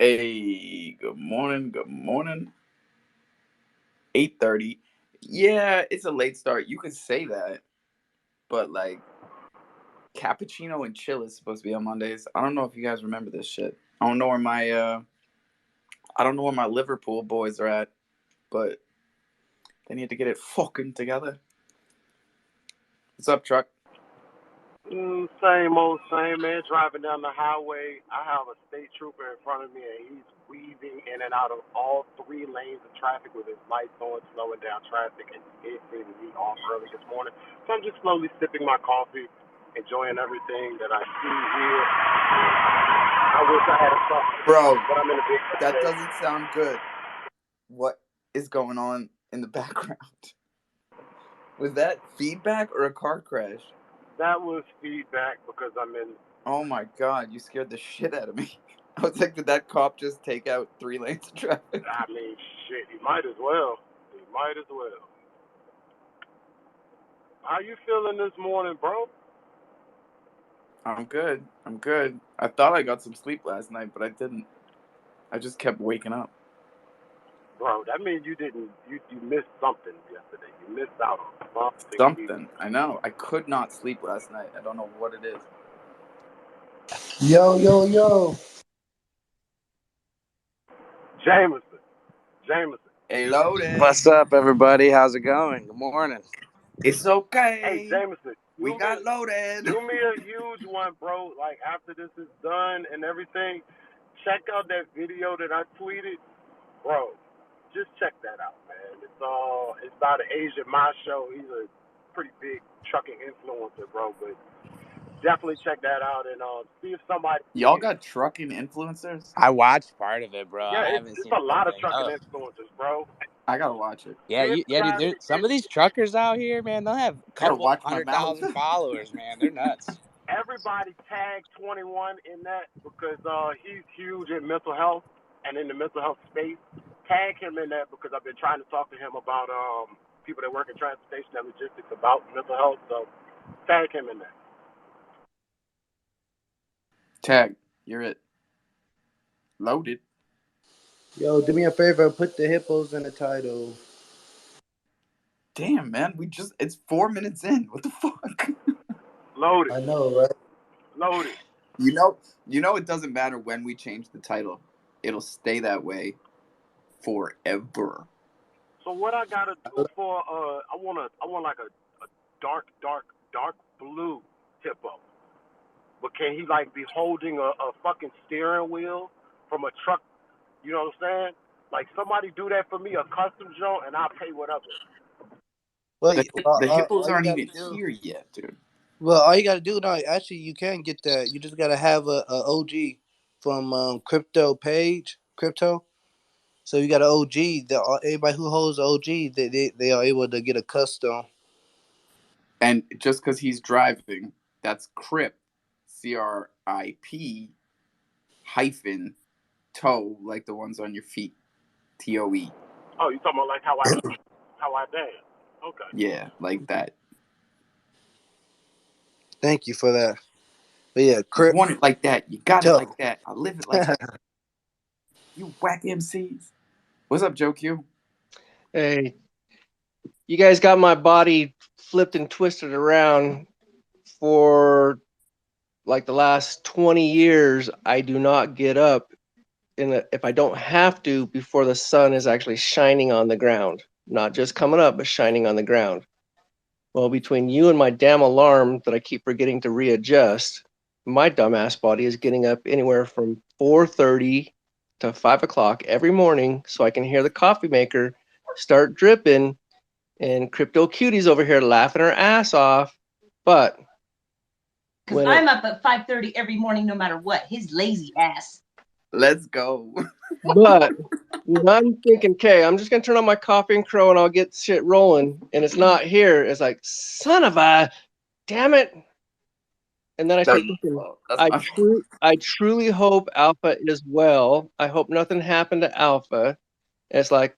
Hey, good morning. Good morning. 8:30. Yeah, it's a late start. You could say that, but like cappuccino and chill is supposed to be on Mondays. I don't know if you guys remember this shit. I don't know where my Liverpool boys are at, but they need to get it fucking together. What's up, truck? Same old same, man. Driving down the highway, I have a state trooper in front of me, and he's weaving in and out of all three lanes of traffic with his lights on, slowing down traffic, and it threw me off early this morning. So I'm just slowly sipping my coffee, enjoying everything that I see here. I wish I had a truck, Bro, but I'm in a big that state. doesn't sound good. What is going on in the background? Was that feedback or a car crash? That was feedback because I'm in. Oh my god, you scared the shit out of me. I was like, did that cop just take out 3 lanes of traffic? I mean, shit. He might as well. He might as well. How you feeling this morning, bro? I'm good. I'm good. I thought I got some sleep last night, but I didn't. I just kept waking up. Bro, that means you didn't. You missed something yesterday. You missed out on something. Something. I know. I could not sleep last night. I don't know what it is. Yo, yo, yo. Jameson. Jameson. Hey, loaded. What's up, everybody? How's it going? Good morning. It's Hey, okay. Jameson. We got loaded. Do me a huge one, bro. Like after this is done and everything, check out that video that I tweeted, bro. Just check that out, man. It's about an Asian Macho. He's a pretty big trucking influencer, bro. But definitely check that out and see if somebody Y'all got trucking influencers? I watched part of it, bro. Yeah, I it's, haven't it's seen a the whole lot of thing. trucking Oh, influencers, bro. I gotta watch it. yeah, dude. Some of these truckers out here, man, they'll have a Gotta couple watch my mouth. 100,000 followers, man. They're nuts. Everybody tag 21 in that because he's huge in mental health and in the mental health space. Tag him in that because I've been trying to talk to him about people that work in transportation and logistics about mental health. So tag him in that. Tag. You're it. Loaded. Yo, do me a favor, put the hippos in the title. Damn, man. It's 4 minutes in. What the fuck? Loaded. I know, right? Loaded. You know it doesn't matter when we change the title. It'll stay that way forever. So what I gotta do for I want like a dark blue hippo. But can he like be holding a fucking steering wheel from a truck? You know what I'm saying? Like somebody do that for me, a custom joint, and I'll pay whatever. Well, The hippos all you aren't gotta even do. here yet, dude. Well, all you gotta do now. Actually, you can get that. You just gotta have a OG from crypto. So you got an OG. Everybody who holds OG, they are able to get a custom. And just because he's driving, that's CRIP, CRIP hyphen toe, like the ones on your feet, TOE. Oh, you talking about like how I dance? Okay. Yeah, like that. Thank you for that. But yeah, You want it like that. You got it toe. like that. I live it like that. You whack MCs. What's up, Joe Q? Hey, you guys got my body flipped and twisted around for like the last 20 years. I do not get up if I don't have to before the sun is actually shining on the ground, not just coming up, but shining on the ground. Well, between you and my damn alarm that I keep forgetting to readjust, my dumbass body is getting up anywhere from 4:30 to 5 o'clock every morning so I can hear the coffee maker start dripping and Crypto Cutie's over here laughing her ass off. But because I'm up at 5:30 every morning, no matter what. His lazy ass. Let's go. But when I'm thinking, okay, I'm just gonna turn on my Coffee and Cro and I'll get shit rolling, and it's not here. It's like, son of a, damn it! And then I start thinking, I truly hope Alpha is well. I hope nothing happened to Alpha. And it's like,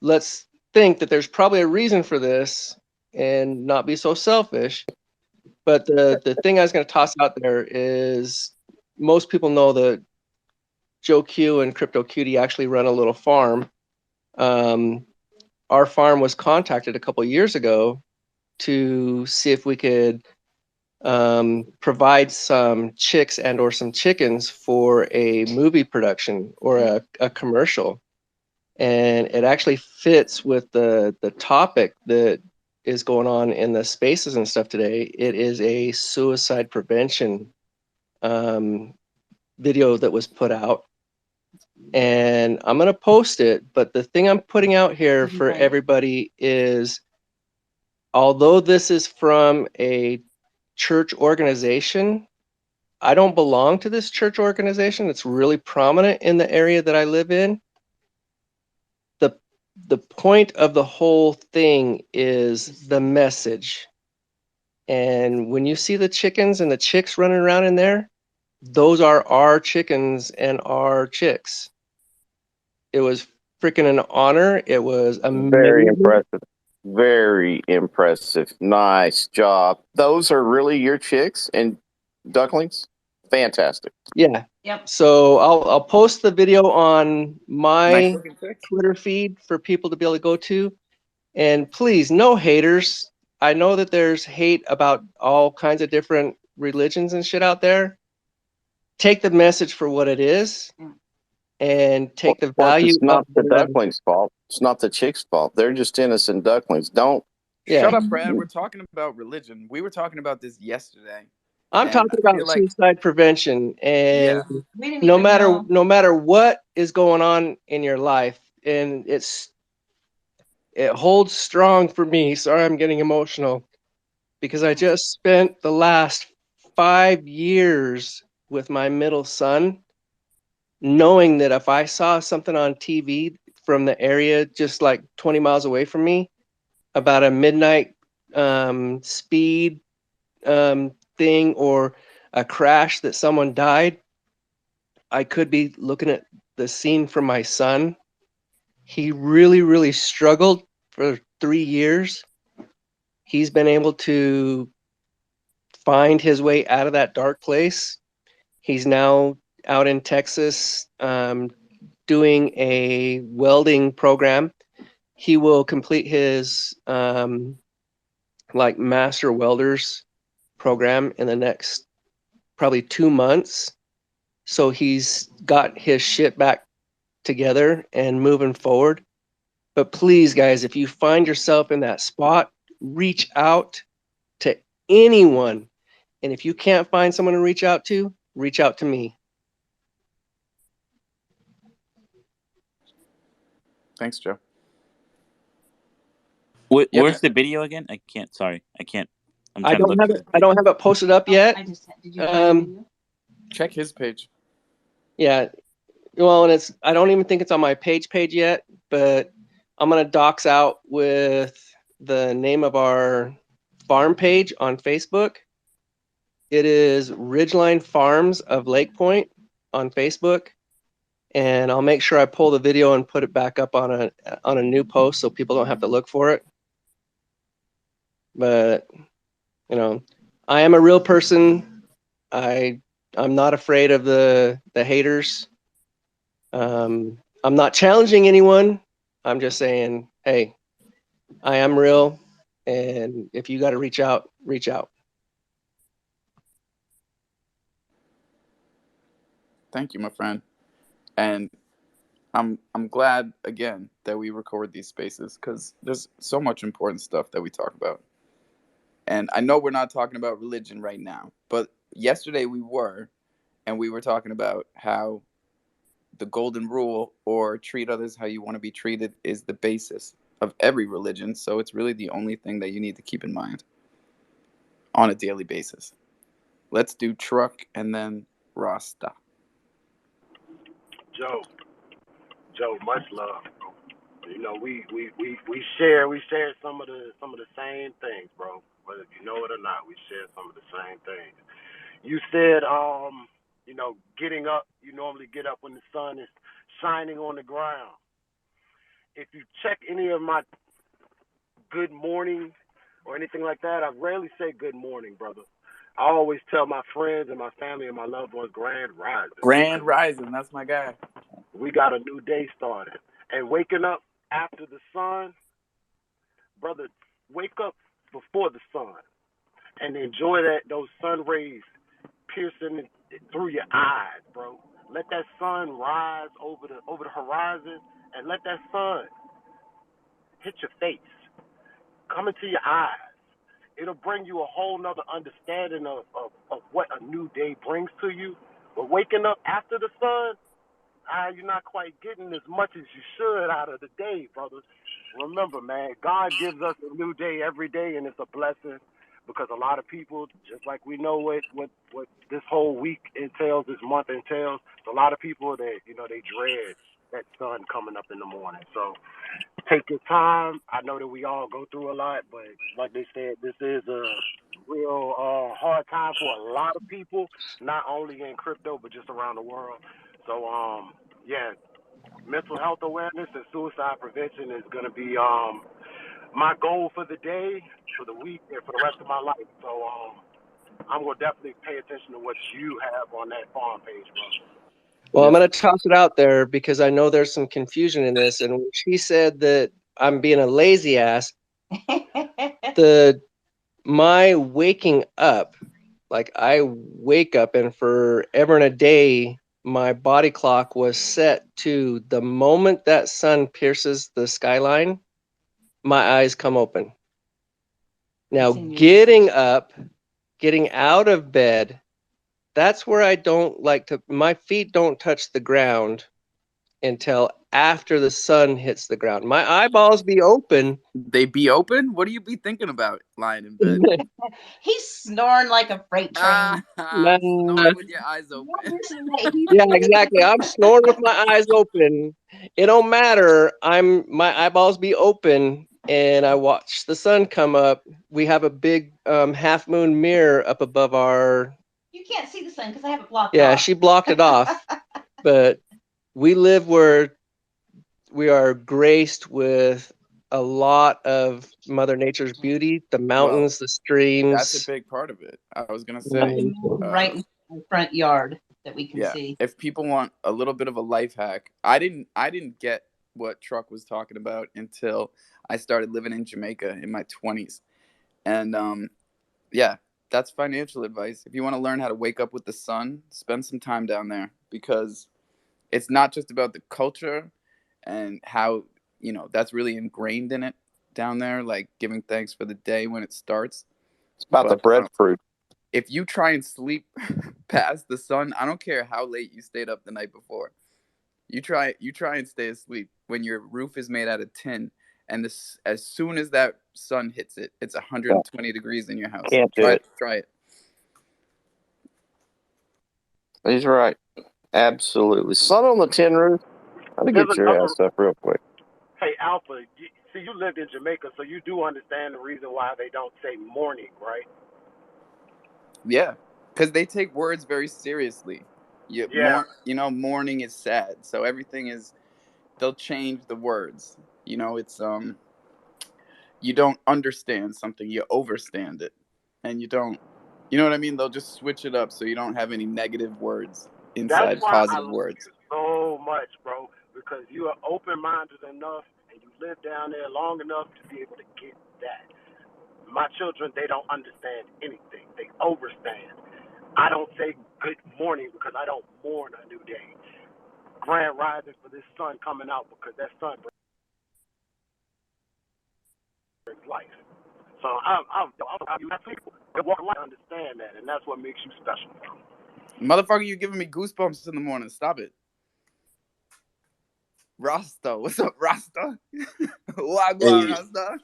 let's think that there's probably a reason for this and not be so selfish. But the thing I was going to toss out there is most people know that Joe Q and Crypto Cutie actually run a little farm. Our farm was contacted a couple years ago to see if we could provide some chicks and or some chickens for a movie production or a commercial. And it actually fits with the topic that is going on in the spaces and stuff today. It is a suicide prevention video that was put out, and I'm gonna post it. But the thing I'm putting out here for everybody is, although this is from a church organization, I don't belong to this church organization. It's really prominent in the area that I live in. The point of the whole thing is the message. And when you see the chickens and the chicks running around in there, those are our chickens and our chicks. It was freaking an honor. It was amazing. Very impressive. Very impressive. Nice job. Those are really your chicks and ducklings? Fantastic. Yeah. Yep. So I'll post the video on my Nice looking chicks. Twitter feed for people to be able to go to. And please, no haters. I know that there's hate about all kinds of different religions and shit out there. Take the message for what it is, and take the Plus, value it's not of the ducklings' fault. It's not the chicks' fault. They're just innocent ducklings. Don't. Shut up, Brad. We're talking about religion. We were talking about this yesterday. I'm And talking I about feel like, suicide prevention, and yeah, We didn't no even matter know. no matter what is going on in your life, and it holds strong for me. Sorry, I'm getting emotional because I just spent the last 5 years with my middle son, knowing that if I saw something on TV from the area just like 20 miles away from me about a midnight speed thing or a crash that someone died, I could be looking at the scene from my son. He really, really struggled for 3 years. He's been able to find his way out of that dark place. He's now out in Texas doing a welding program. He will complete his like master welders program in the next probably 2 months. So he's got his shit back together and moving forward. But please, guys, if you find yourself in that spot, reach out to anyone. And if you can't find someone to reach out to me. thanks, Joe. Where's the video again? I can't. Sorry, I can't. I'm I trying to don't look. have it. I don't have it posted up yet. I just did you find the video? Check his page. Yeah. Well, and I don't even think it's on my page yet, but I'm gonna dox out with the name of our farm page on Facebook. It is Ridgeline Farms of Lake Point on Facebook, and I'll make sure I pull the video and put it back up on a new post so people don't have to look for it. But I am a real person. I'm not afraid of the haters. I'm not challenging anyone. I'm just saying, hey, I am real, and if you got to reach out, reach out. Thank you, my friend. And I'm glad again that we record these spaces because there's so much important stuff that we talk about. And I know we're not talking about religion right now, but yesterday we were, and we were talking about how the golden rule, or treat others how you want to be treated, is the basis of every religion. So it's really the only thing that you need to keep in mind on a daily basis. Let's do truck and then Rasta. Joe, much love, bro. You know, we share some of the same things, bro. Whether you know it or not, we share some of the same things. You said, getting up. You normally get up when the sun is shining on the ground. If you check any of my good morning or anything like that, I rarely say good morning, brother. I always tell my friends and my family and my loved ones grand rising Grand because Rising, that's my guy. we got a new day started. And waking up after the sun, brother, wake up before the sun and enjoy those sun rays piercing through your eyes, bro. Let that sun rise over the horizon and let that sun hit your face, come into your eyes. It'll bring you a whole nother understanding of what a new day brings to you. But waking up after the sun, you're not quite getting as much as you should out of the day, brothers. Remember, man, God gives us a new day every day, and it's a blessing because a lot of people, just like we know what this whole week entails, this month entails, a lot of people that they dread that sun coming up in the morning. So take your time. I know that we all go through a lot, but like they said, this is a real hard time for a lot of people, not only in crypto but just around the world. So yeah, mental health awareness and suicide prevention is going to be my goal for the day, for the week, and for the rest of my life. So I'm going to definitely pay attention to what you have on that farm page, bro. Well, I'm Yes. going to toss it out there because I know there's some confusion in this. And when she said that I'm being a lazy ass, my waking up, like I wake up and forever and a day, my body clock was set to the moment that sun pierces the skyline, my eyes come open. Now, getting up, getting out of bed, that's where I don't like to, my feet don't touch the ground until after the sun hits the ground. My eyeballs be open. They be open? What do you be thinking about lying in bed? He's snoring like a freight train. Snoring with your eyes open. Yeah, exactly. I'm snoring with my eyes open. It don't matter. My eyeballs be open and I watch the sun come up. We have a big half moon mirror up above our. You can't see the sun because I have it blocked off. Yeah, she blocked it off. But we live where we are graced with a lot of Mother Nature's beauty, the mountains, the streams. That's a big part of it. I was gonna say, right in the front yard that we can see. If people want a little bit of a life hack, I didn't get what Truck was talking about until I started living in Jamaica in my 20s. And yeah, that's financial advice. If you want to learn how to wake up with the sun, spend some time down there because it's not just about the culture and how, that's really ingrained in it down there, like giving thanks for the day when it starts. It's about the breadfruit. If you try and sleep past the sun, I don't care how late you stayed up the night before. You try and stay asleep when your roof is made out of tin, and as soon as that sun hits it, it's 120 degrees in your house. Can't do it. Try it. He's right. Absolutely. Sun on the tin roof. I'll get your ass up real quick. Hey, Alpha, you lived in Jamaica, so you do understand the reason why they don't say morning, right? Yeah, because they take words very seriously. Mourning is sad, so they'll change the words. It's you don't understand something, you overstand it, and you don't. You know what I mean? They'll just switch it up so you don't have any negative words inside positive words. You so much, bro, because you are open-minded enough and you live down there long enough to be able to get that. My children, they don't understand anything. They overstand. I don't say good morning because I don't mourn a new day. Grand rising for this sun coming out because that sun brings life. So you have people that walk around understand that, and that's what makes you special. Motherfucker, you giving me goosebumps in the morning. Stop it. Rasta, what's up, Rasta? Wagwan, Rasta.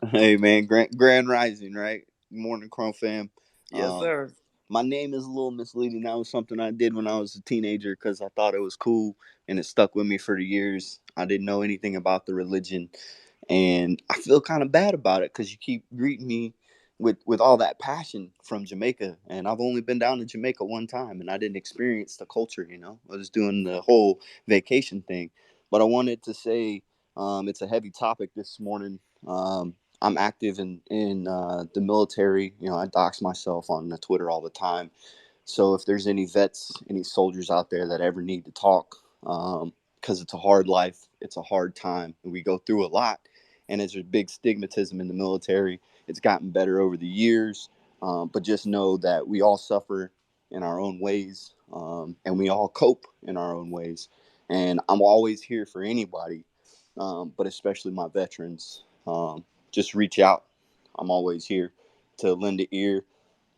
Hey man, grand rising, right? Morning, Cro fam. Yes, sir. My name is a little misleading. That was something I did when I was a teenager because I thought it was cool, and it stuck with me for the years. I didn't know anything about the religion, and I feel kind of bad about it because you keep greeting me with all that passion from Jamaica, and I've only been down to Jamaica one time, and I didn't experience the culture. I was doing the whole vacation thing, but I wanted to say it's a heavy topic this morning. I'm active in the military. You know, I dox myself on the Twitter all the time. So if there's any vets, any soldiers out there that ever need to talk, because it's a hard life, it's a hard time, and we go through a lot, and there's a big stigmatism in the military. It's gotten better over the years, but just know that we all suffer in our own ways, and we all cope in our own ways. And I'm always here for anybody, but especially my veterans. Just reach out. I'm always here to lend an ear,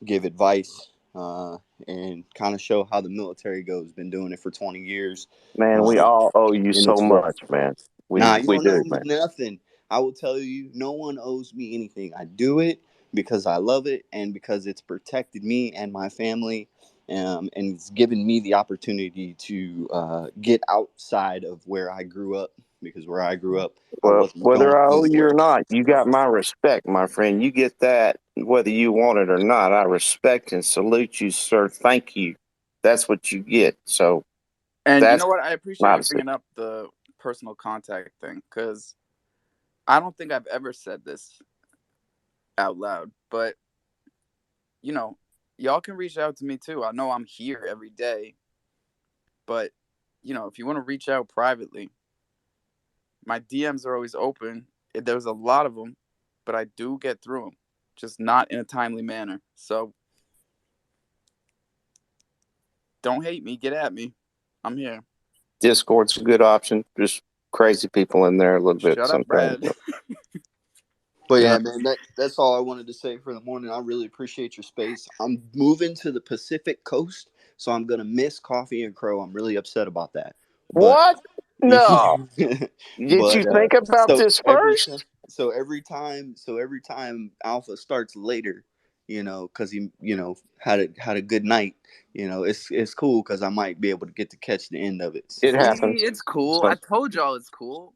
give advice, and kind of show how the military goes. Been doing it for 20 years. Man, we Um, all owe you and so it's rough. much, man. Nah, you We don't do, owe me man. nothing. I will tell you, no one owes me anything. I do it because I love it and because it's protected me and my family. And it's given me the opportunity to get outside of where I grew up, because where I grew up, I Well, wasn't whether going I owe you or anywhere. not, you got my respect, my friend. You get that whether you want it or not. I respect and salute you, sir. Thank you. That's what you get. So And you that's know what? I appreciate my you decision. bringing up the personal contact thing, because I don't think I've ever said this out loud, but you know, y'all can reach out to me too. I know I'm here every day, but you know, if you want to reach out privately, my DMs are always open. There's a lot of them, but I do get through them, just not in a timely manner. So don't hate me, get at me. I'm here. Discord's a good option. Just crazy people in there a little bit Shut up, sometimes. Brad. But Yeah. yeah, man, that's all I wanted to say for the morning. I really appreciate your space. I'm moving to the Pacific Coast, so I'm gonna miss Coffee and Crow. I'm really upset about that. But What? No. Did you but think about so this first? every time Alpha starts later, because he had a good night. It's cool because I might be able to get to catch the end of it. It So, See, happens. it's cool. So I told y'all it's cool.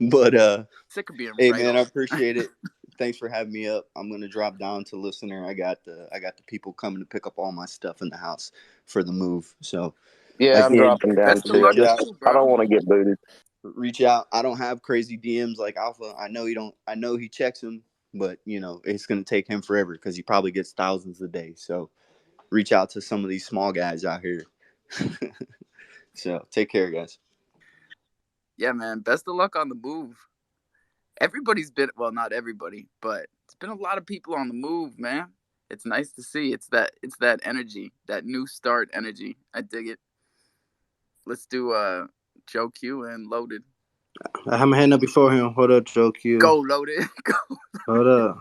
but Sick of being hey right man, I all. appreciate it. Thanks for having me up. I'm gonna drop down to listener. I got the people coming to pick up all my stuff in the house for the move. So yeah, I'm again, dropping down Best of too. luck reach out. too, I don't bro. want to get booted. Reach out. I don't have crazy DMs like Alpha. I know he don't. I know he checks them, but it's gonna take him forever because he probably gets thousands a day. So reach out to some of these small guys out here. So take care, guys. Yeah, man. Best of luck on the move. Everybody's been, well, not everybody, but it's been a lot of people on the move, man. It's nice to see. It's that energy, that new start energy. I dig it. Let's do Joe Q and Loaded. I have my hand up before him. Hold up, Joe Q. Go Loaded. Go. Hold up.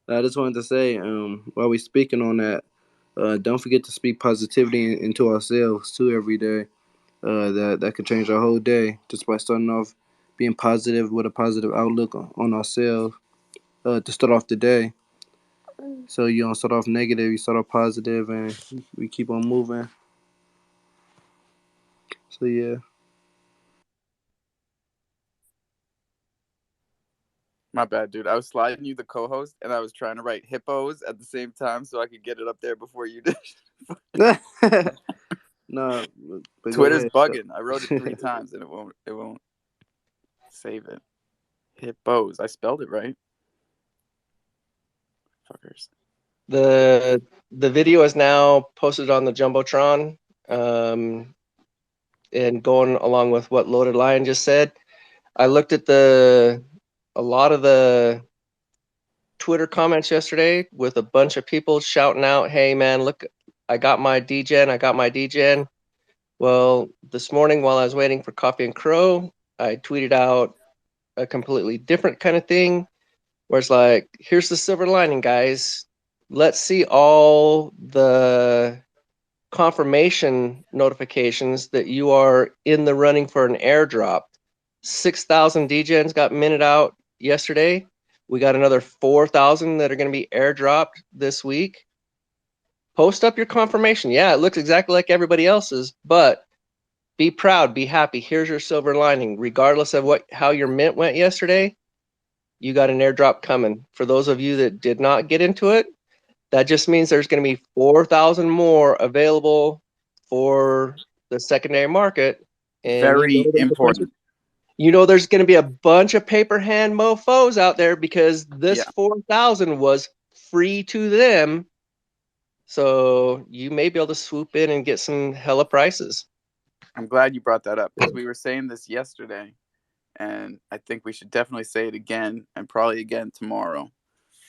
I just wanted to say, while we speaking on that, don't forget to speak positivity into ourselves too every day. That could change our whole day just by starting off being positive with a positive outlook on ourselves to start off the day. So you don't start off negative, you start off positive, and we keep on moving. So yeah. My bad, dude. I was sliding you the co-host, and I was trying to write hippos at the same time so I could get it up there before you did. No, but go Twitter's ahead. bugging. I wrote it 3 times, and it won't save it. Hippos. I spelled it right. Fuckers. The video is now posted on the Jumbotron, and going along with what Loaded Lion just said, I looked at a lot of the Twitter comments yesterday with a bunch of people shouting out, "Hey man, look, I got my DGen, I got my DGen." Well, this morning while I was waiting for Coffee and Crow, I tweeted out a completely different kind of thing where it's like, here's the silver lining, guys. Let's see all the confirmation notifications that you are in the running for an airdrop. 6,000 DGens got minted out yesterday. We got another 4,000 that are going to be airdropped this week. Post up your confirmation. Yeah, it looks exactly like everybody else's, but be proud, be happy. Here's your silver lining. Regardless of how your mint went yesterday, you got an airdrop coming. For those of you that did not get into it, that just means there's going to be 4,000 more available for the secondary market, and Very important. You know, there's going to be a bunch of paper hand mofos out there because this 4,000 was free to them. So you may be able to swoop in and get some hella prices. I'm glad you brought that up because we were saying this yesterday, and I think we should definitely say it again and probably again tomorrow,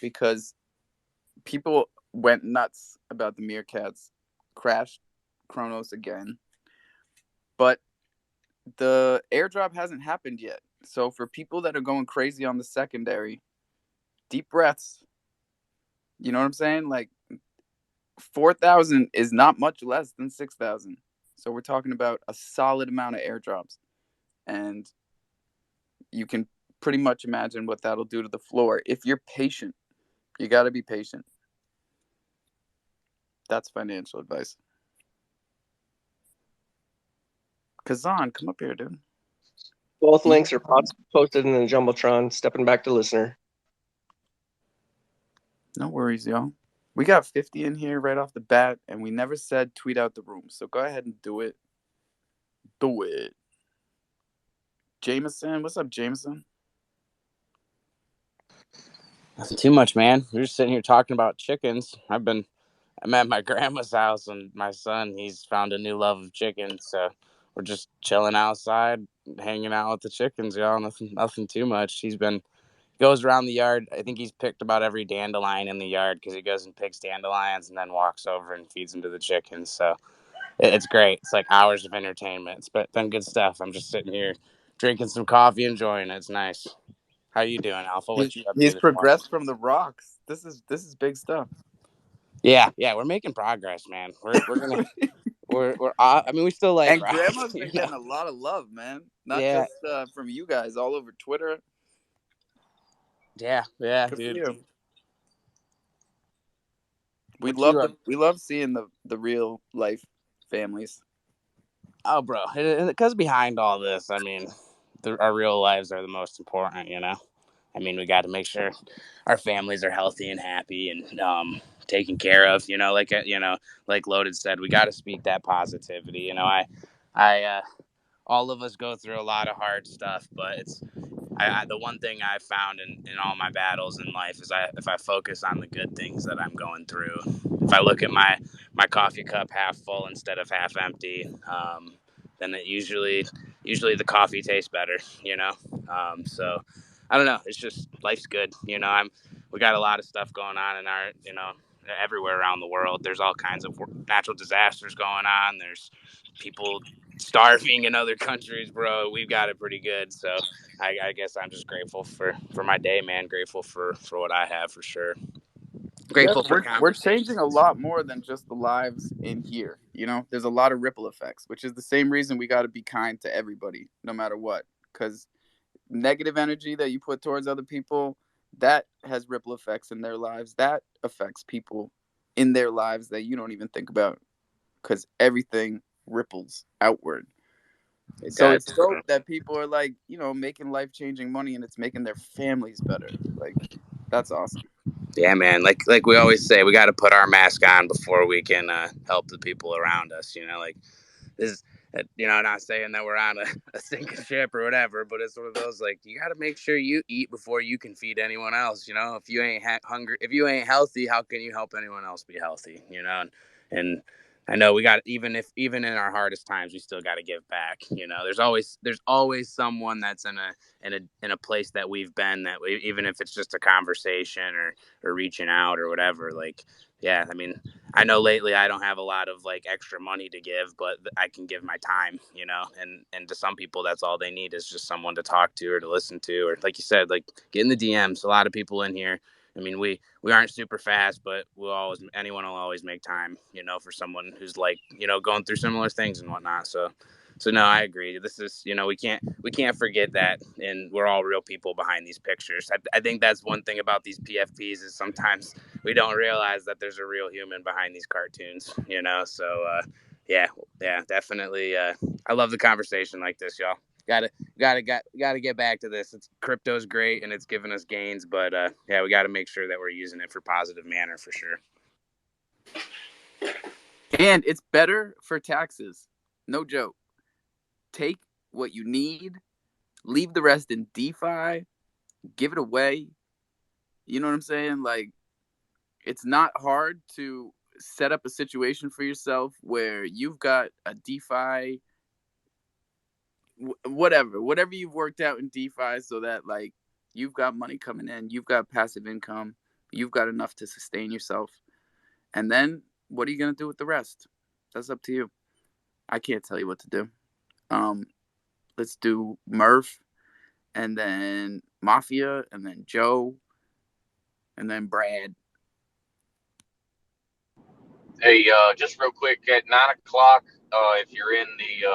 because people went nuts about the Meerkats, crashed Kronos again, but the airdrop hasn't happened yet. So for people that are going crazy on the secondary, deep breaths. You know what I'm saying? Like 4,000 is not much less than 6,000. So we're talking about a solid amount of airdrops, and you can pretty much imagine what that'll do to the floor if you're patient. You got to be patient. That's financial advice. Kazan, come up here, dude. Both links are posted in the Jumbotron. Stepping back to listener. No worries, y'all. We got 50 in here right off the bat, and we never said tweet out the room. So go ahead and do it. Do it. Jameson, what's up, Jameson? Nothing too much, man. We're just sitting here talking about chickens. I'm at my grandma's house, and my son, he's found a new love of chickens. So we're just chilling outside, hanging out with the chickens, y'all. Nothing too much. Goes around the yard. I think he's picked about every dandelion in the yard because he goes and picks dandelions and then walks over and feeds them to the chickens. So it's great. It's like hours of entertainment. It's been good stuff. I'm just sitting here drinking some coffee, enjoying it. It's nice. How you doing, Alpha? What you up to He's this morning? progressed from the rocks. This is big stuff. Yeah, we're making progress, man. We're gonna I mean, we still like and rocks. Grandma's been getting a lot of love, man. Not just from you guys, all over Twitter. Yeah, Good dude. For you. We love seeing the real life families. Oh, bro, because behind all this, I mean, our real lives are the most important, you know. I mean, we got to make sure our families are healthy and happy and taken care of. You know, like Loaded said, we got to speak that positivity. You know, I all of us go through a lot of hard stuff, but the one thing I've found in all my battles in life is if I focus on the good things that I'm going through, if I look at my coffee cup half full instead of half empty, then it usually the coffee tastes better, you know. So I don't know. It's just life's good, you know. We got a lot of stuff going on in our, you know, everywhere around the world. There's all kinds of natural disasters going on. There's people starving in other countries, bro. We've got it pretty good. So I guess I'm just grateful for my day, man. Grateful for what I have, for sure. Grateful for we're changing a lot more than just the lives in here. You know, there's a lot of ripple effects, which is the same reason we got to be kind to everybody, no matter what. Because negative energy that you put towards other people, that has ripple effects in their lives. That affects people in their lives that you don't even think about, because everything ripples outward. So it's dope that people are like, you know, making life-changing money, and it's making their families better. Like, that's awesome. Yeah, man. Like we always say, we got to put our mask on before we can help the people around us. You know, like this. You know, not saying that we're on a sinking ship or whatever, but it's one of those, like, you got to make sure you eat before you can feed anyone else. You know, if you ain't hungry, if you ain't healthy, how can you help anyone else be healthy? You know, and I know we got, even in our hardest times, we still got to give back. You know, there's always someone that's in a place that we've been, that even if it's just a conversation or reaching out or whatever. Like, yeah, I mean, I know lately I don't have a lot of like extra money to give, but I can give my time, you know, and to some people that's all they need is just someone to talk to or to listen to, or like you said, like get in the DMs. A lot of people in here. I mean, we aren't super fast, but anyone will always make time, you know, for someone who's like, you know, going through similar things and whatnot. So no, I agree. This is, you know, we can't forget that, and we're all real people behind these pictures. I think that's one thing about these PFPs is sometimes we don't realize that there's a real human behind these cartoons, you know. So yeah, definitely. I love the conversation like this, y'all. Gotta get back to this. Crypto's great and it's given us gains, but yeah, we got to make sure that we're using it for positive manner, for sure. And it's better for taxes. No joke. Take what you need Leave the rest in DeFi. Give it away. You know what I'm saying? Like, it's not hard to set up a situation for yourself where you've got a DeFi, whatever you've worked out in DeFi, so that like you've got money coming in, you've got passive income, you've got enough to sustain yourself. And then what are you going to do with the rest? That's up to you. I can't tell you what to do. Let's do Murph, and then Mafia, and then Joe, and then Brad. Hey, just real quick, at 9 o'clock, if you're in the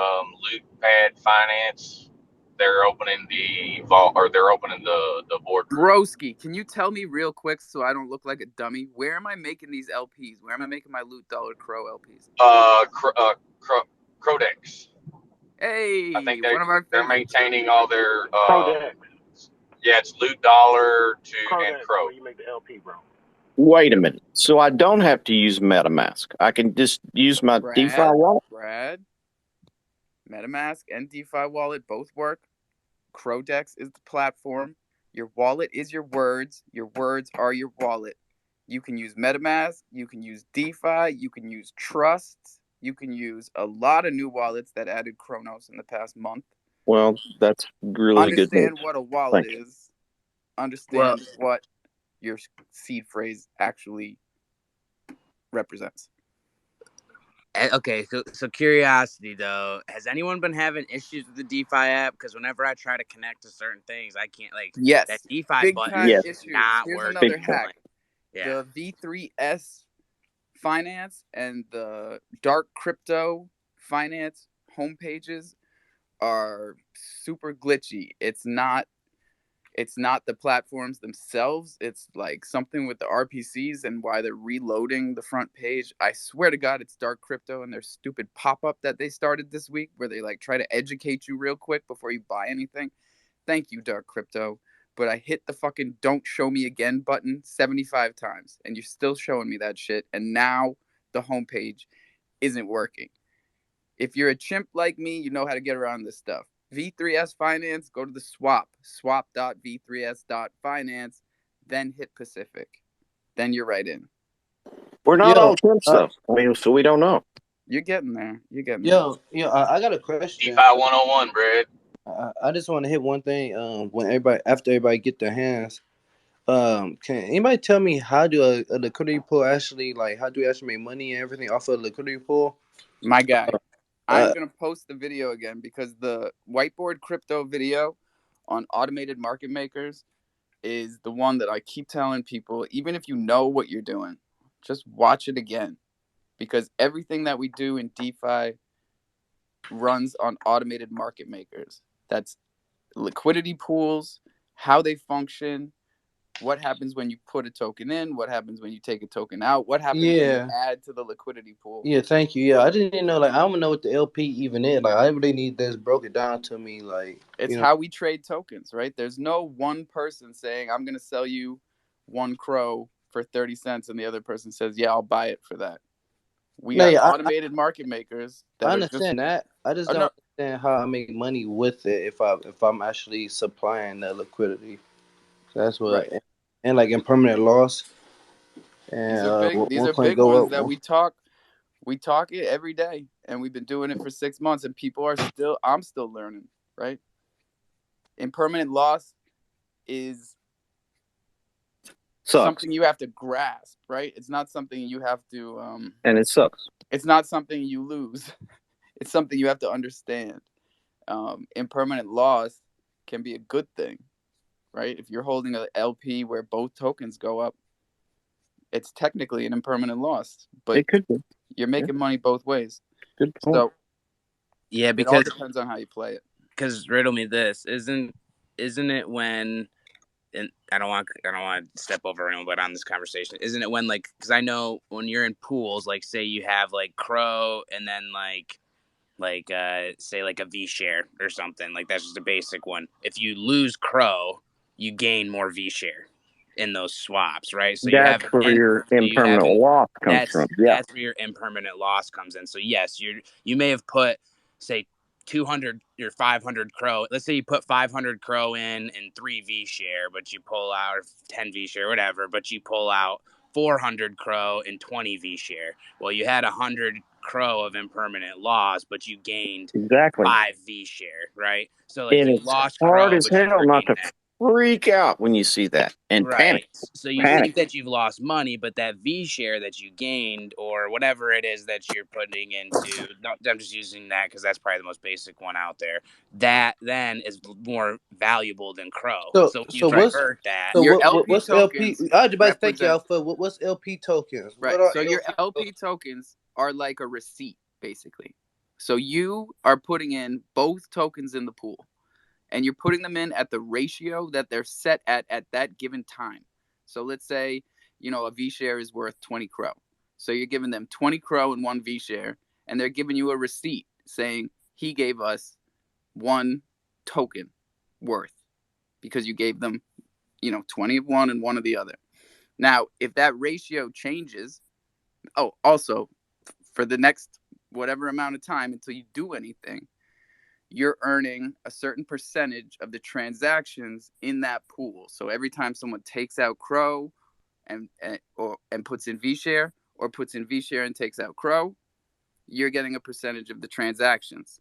Loot Pad Finance, they're opening the vault, or they're opening the boardroom. Broski, can you tell me real quick so I don't look like a dummy? Where am I making these LPs? Where am I making my Loot Dollar Crow LPs? Crodex. Hey, I think one of our they're favorites. maintaining all their. Crodex. Yeah, it's Loot Dollar and Crodex, Crow. where you make the LP, bro. Wait a minute. So I don't have to use MetaMask. I can just use my DeFi wallet? Brad, MetaMask and DeFi wallet both work. Crodex is the platform. Your wallet is your words. Your words are your wallet. You can use MetaMask. You can use DeFi. You can use Trust. You can use a lot of new wallets that added Kronos in the past month. Well, that's really good news. Understand what a wallet is. Understand what your seed phrase actually represents. Okay, so curiosity though, has anyone been having issues with the DeFi app? Because whenever I try to connect to certain things, I can't Yes, that DeFi big button time is issues. not Here's working. another hack. Yeah. The V3S finance and the dark crypto finance homepages are super glitchy. It's not the platforms themselves. It's like something with the RPCs and why they're reloading the front page. I swear to God, it's dark crypto and their stupid pop-up that they started this week where they like try to educate you real quick before you buy anything. Thank you, dark crypto. But I hit the fucking don't show me again button 75 times and you're still showing me that shit. And now the homepage isn't working. If you're a chimp like me, you know how to get around this stuff. V3S Finance, go to the swap.v3s.finance, then hit Pacific. Then you're right in. We're not all chimps, though. I mean, so we don't know. You're getting there. You're getting there. I got a question. DeFi 101, Brad. I just want to hit one thing. When after everybody get their hands, can anybody tell me how do a liquidity pool actually how do we actually make money and everything off of a liquidity pool? My guy, I'm gonna post the video again because the whiteboard crypto video on automated market makers is the one that I keep telling people. Even if you know what you're doing, just watch it again because everything that we do in DeFi runs on automated market makers. That's liquidity pools, how they function, what happens when you put a token in, what happens when you take a token out, what happens when you add to the liquidity pool. Yeah, thank you. Yeah, I didn't know. I don't know what the LP even is. I really need this broken down to me. It's how we trade tokens, right? There's no one person saying I'm going to sell you one Crow for 30 cents, and the other person says, "Yeah, I'll buy it for that." We got automated market makers. I understand that. I just don't understand how I make money with it if I'm actually supplying the liquidity. That's what, and impermanent loss. And these are big ones that we talk. We talk it every day, and we've been doing it for 6 months, and I'm still learning, right? Impermanent loss is something you have to grasp, right? It's not something you have to and it sucks. It's not something you lose. It's something you have to understand. Impermanent loss can be a good thing, right? If you're holding an LP where both tokens go up, it's technically an impermanent loss, but it could be. You're making money both ways. Good point. So yeah, because it all depends on how you play it. Because riddle me this, isn't it when, and I don't want to step over anyone, but on this conversation, isn't it when because I know when you're in pools, say you have Crow and then say a V share or something, that's just a basic one. If you lose Crow, you gain more V share in those swaps, right? So that's where your impermanent loss comes from. Yeah, that's where your impermanent loss comes in. So yes, you may have put say 200 or 500 Cro. Let's say you put 500 Cro in and 3 V share, but you pull out, or 10 V share, whatever, but you pull out 400 Cro and 20 V share. Well, you had 100 Cro of impermanent loss, but you gained Exactly. 5 V share, right? So like And you it's lost hard Cro, as but you hell not regained to that. freak out when you see that and Right. panic. So you Panic. think that you've lost money, but that V share that you gained, or whatever it is that you're putting into, I'm just using that because that's probably the most basic one out there. That then is more valuable than Cro. So when you convert that, your LP what's LP? tokens I just thank you, represent Alpha. What's LP tokens? right. What are So your LP tokens are like a receipt, basically. So you are putting in both tokens in the pool, and you're putting them in at the ratio that they're set at that given time. So let's say, a V share is worth 20 Cro. So you're giving them 20 Cro and 1 V share, and they're giving you a receipt saying he gave us 1 token worth because you gave them, 20 of one and 1 of the other. Now, if that ratio changes, also for the next whatever amount of time until you do anything, you're earning a certain percentage of the transactions in that pool. So every time someone takes out Cro and puts in V share, or puts in V share and takes out Cro, you're getting a percentage of the transactions.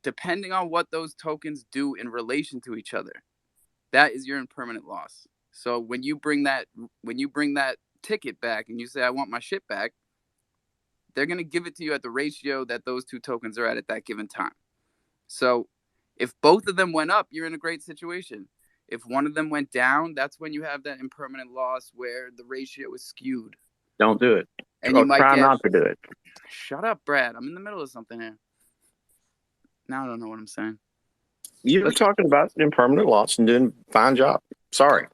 Depending on what those tokens do in relation to each other, that is your impermanent loss. So when you bring that ticket back and you say, I want my shit back, they're going to give it to you at the ratio that those two tokens are at that given time. So if both of them went up, you're in a great situation. If one of them went down, that's when you have that impermanent loss where the ratio is skewed. Don't do it. And you might try get, not to do it. Shut up, Brad. I'm in the middle of something here. Now I don't know what I'm saying. You were talking about impermanent loss and doing a fine job. Sorry.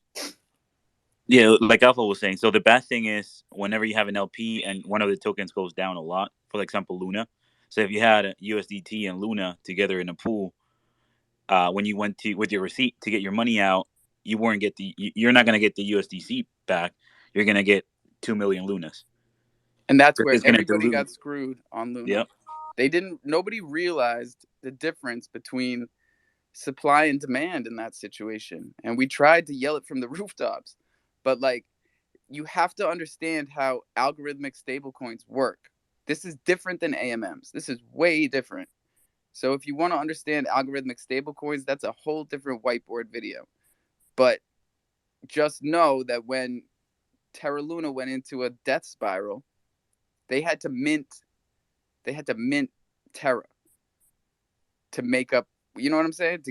Yeah, like Alpha was saying. So the bad thing is whenever you have an LP and one of the tokens goes down a lot, for example, Luna. So if you had a USDT and Luna together in a pool, when you went with your receipt to get your money out, you're not going to get the USDC back. You're going to get 2 million Lunas. And that's where It's gonna everybody dilute. got screwed on Luna. Yep. Nobody realized the difference between supply and demand in that situation. And we tried to yell it from the rooftops. But you have to understand how algorithmic stablecoins work. This is different than AMMs. This is way different. So if you want to understand algorithmic stablecoins, that's a whole different whiteboard video. But just know that when Terra Luna went into a death spiral, they had to mint Terra to make up, you know what I'm saying?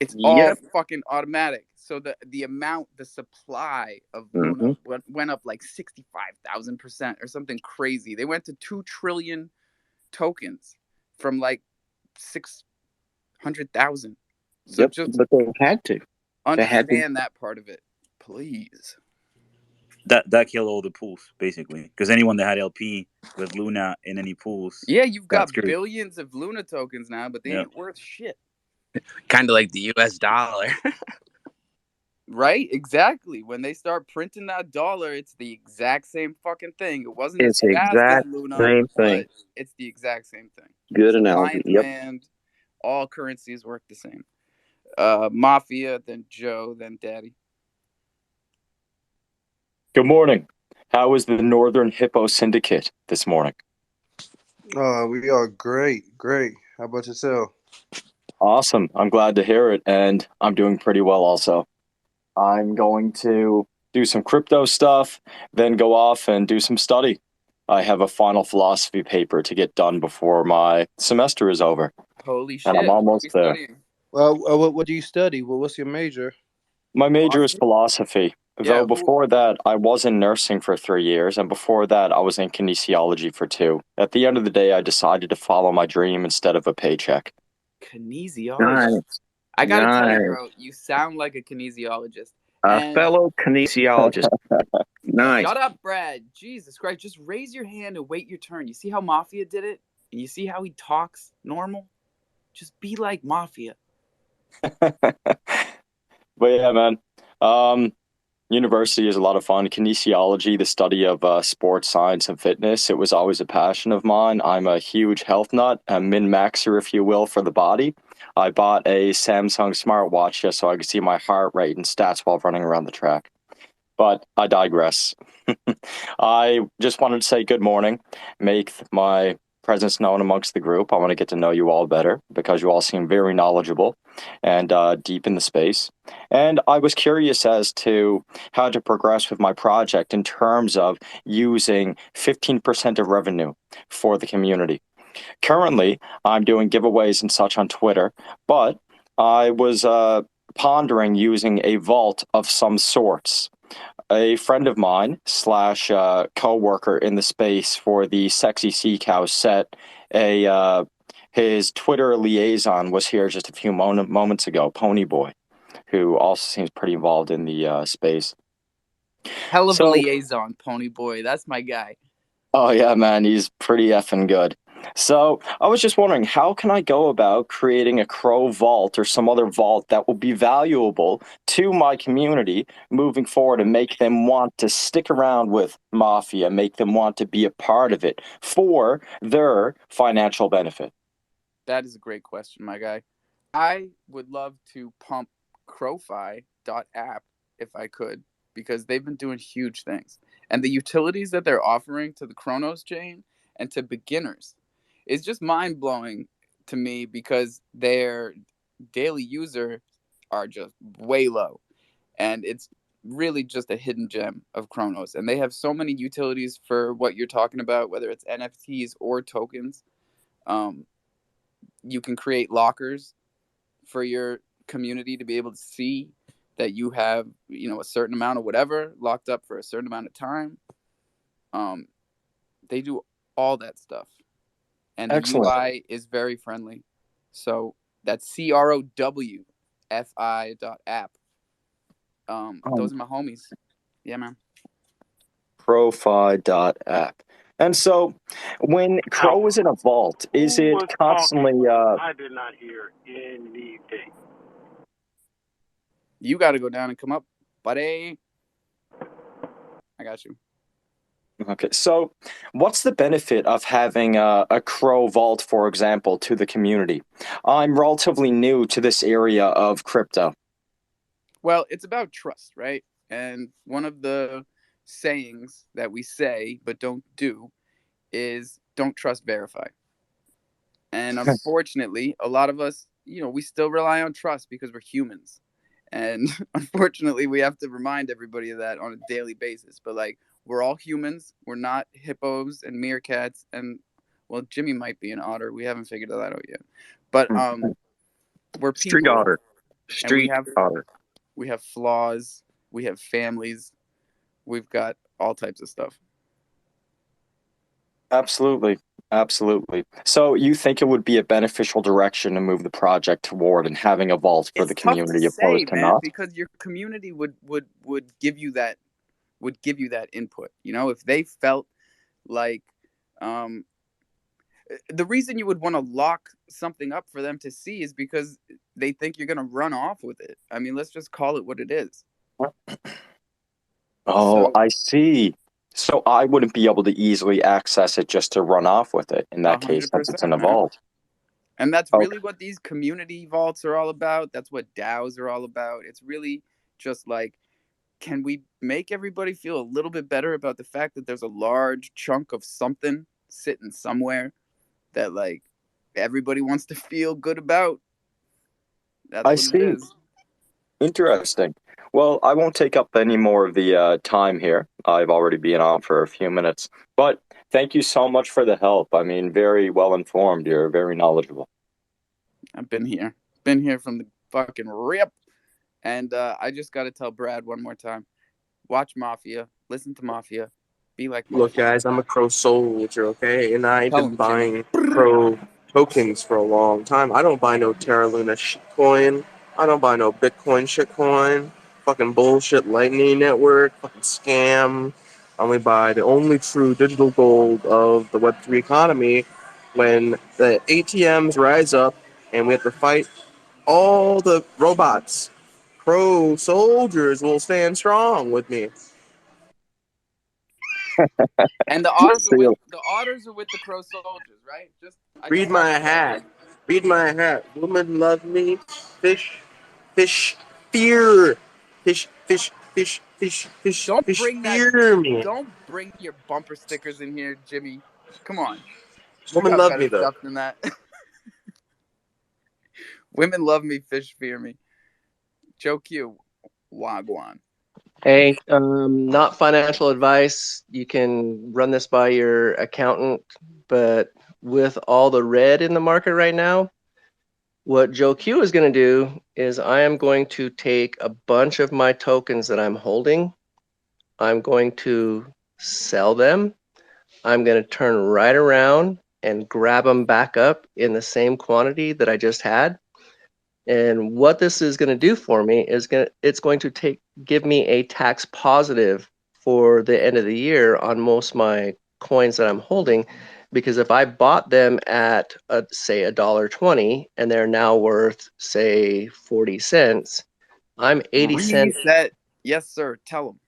It's all fucking automatic. So the supply of Luna went up like 65,000% or something crazy. They went to 2 trillion tokens from like 600,000. So just but they had to understand that part of it, please. That killed all the pools basically, because anyone that had LP with Luna in any pools, yeah, you've got billions of Luna tokens now, but they ain't worth shit. Kind of like the US dollar. Right? Exactly. When they start printing that dollar, it's the exact same fucking thing. It wasn't as fast as Luna, but it's the exact same thing. Good analogy. Demand, all currencies work the same. Mafia, then Joe, then Daddy. Good morning. How was the Northern Hippo Syndicate this morning? We are great. How about yourself? Awesome. I'm glad to hear it, and I'm doing pretty well also. I'm going to do some crypto stuff, then go off and do some study. I have a final philosophy paper to get done before my semester is over. Holy shit. And I'm almost there. Well, what do you study? Well, what's your major? My major is philosophy. Though before that, I was in nursing for 3 years, and before that, I was in kinesiology for 2. At the end of the day, I decided to follow my dream instead of a paycheck. Kinesiologist. I gotta tell you, bro, you sound like a kinesiologist. A fellow kinesiologist. Nice. Shut up, Brad. Jesus Christ. Just raise your hand and wait your turn. You see how Mafia did it? And you see how he talks normal? Just be like Mafia. But yeah, man. University is a lot of fun. Kinesiology, the study of sports science and fitness, it was always a passion of mine. I'm a huge health nut, a min-maxer, if you will, for the body. I bought a Samsung smartwatch just so I could see my heart rate and stats while running around the track. But I digress. I just wanted to say good morning, make my presence known amongst the group. I want to get to know you all better because you all seem very knowledgeable and deep in the space. And I was curious as to how to progress with my project in terms of using 15% of revenue for the community. Currently, I'm doing giveaways and such on Twitter, but I was pondering using a vault of some sorts. A friend of mine slash co-worker in the space for the Sexy Sea Cow set his Twitter liaison was here just a few moments ago, Ponyboy, who also seems pretty involved in the space. Hell of a So, liaison, Ponyboy. That's my guy. oh yeah, man, he's pretty effing good. So I was just wondering, how can I go about creating a Crow vault or some other vault that will be valuable to my community moving forward and make them want to stick around with Mafia, make them want to be a part of it for their financial benefit? That is a great question, my guy. I would love to pump Crowfi.app if I could, because they've been doing huge things. And the utilities that they're offering to the Chronos chain and to beginners is just mind blowing to me because their daily user are just way low. And it's really just a hidden gem of Chronos. And they have so many utilities for what you're talking about, whether it's NFTs or tokens. Um, you can create lockers for your community to be able to see that you have, a certain amount of whatever locked up for a certain amount of time. They do all that stuff, and the Excellent. UI is very friendly. So that's crowfi.app. Those are my homies. Yeah, man. Crowfi.app. And so when Now, Crow is in a vault, is who it was constantly talking? I did not hear anything. You got to go down and come up, buddy. I got you. Okay, so what's the benefit of having a Crow vault, for example, to the community? I'm relatively new to this area of crypto. Well, it's about trust, right? And one of the sayings that we say but don't do is don't trust, verify. And unfortunately, a lot of us, we still rely on trust because we're humans. And unfortunately, we have to remind everybody of that on a daily basis. But like, we're all humans. We're not hippos and meerkats. And well, Jimmy might be an otter. We haven't figured that out yet. But we're Street people, otter. and Street otter. we have flaws. We have families. We've got all types of stuff. Absolutely. Absolutely. So you think it would be a beneficial direction to move the project toward and having a vault for It's the tough to community say, opposed to man, not? because your community would give you that input. If they felt like um the reason you would want to lock something up for them to see is because they think you're going to run off with it. I mean, let's just call it what it is. Oh, So I see. So I wouldn't be able to easily access it just to run off with it in that case, since it's in 100%, a man. vault. And that's Okay. really what these community vaults are all about. That's what DAOs are all about. It's really just like, can we make everybody feel a little bit better about the fact that there's a large chunk of something sitting somewhere that like everybody wants to feel good about? That's I what it see. is. Interesting. Well, I won't take up any more of the time here. I've already been on for a few minutes. But thank you so much for the help. I mean, very well informed. You're very knowledgeable. I've been here from the fucking rip. And I just got to tell Brad one more time: watch Mafia, listen to Mafia, be like Look, Mafia. guys, I'm a Crow soldier, okay? And I've Tell been him, Jimmy. buying Crow tokens for a long time. I don't buy no Terra Luna shitcoin. I don't buy no Bitcoin shitcoin. Fucking bullshit Lightning Network. Fucking scam. I only buy the only true digital gold of the Web3 economy when the ATMs rise up and we have to fight all the robots Cro soldiers will stand strong with me. And the otters are with the Crow soldiers, right? Read my hat. Read my hat. Woman love me. Fish fear. Fish Don't bring fear me. Don't bring your bumper stickers in here, Jimmy. Come on. Woman got love better me though. stuff than that. Women love me, fish fear me. Joe Q, Wagwan. Hey, not financial advice. You can run this by your accountant, but with all the red in the market right now, what Joe Q is going to do is I am going to take a bunch of my tokens that I'm holding. I'm going to sell them. I'm going to turn right around and grab them back up in the same quantity that I just had. And what this is going to do for me is it's going to give me a tax positive for the end of the year on most of my coins that I'm holding, because if I bought them at say $1.20 and they're now worth say 40 cents, I'm 80 cents. Reset. Yes, sir. Tell them.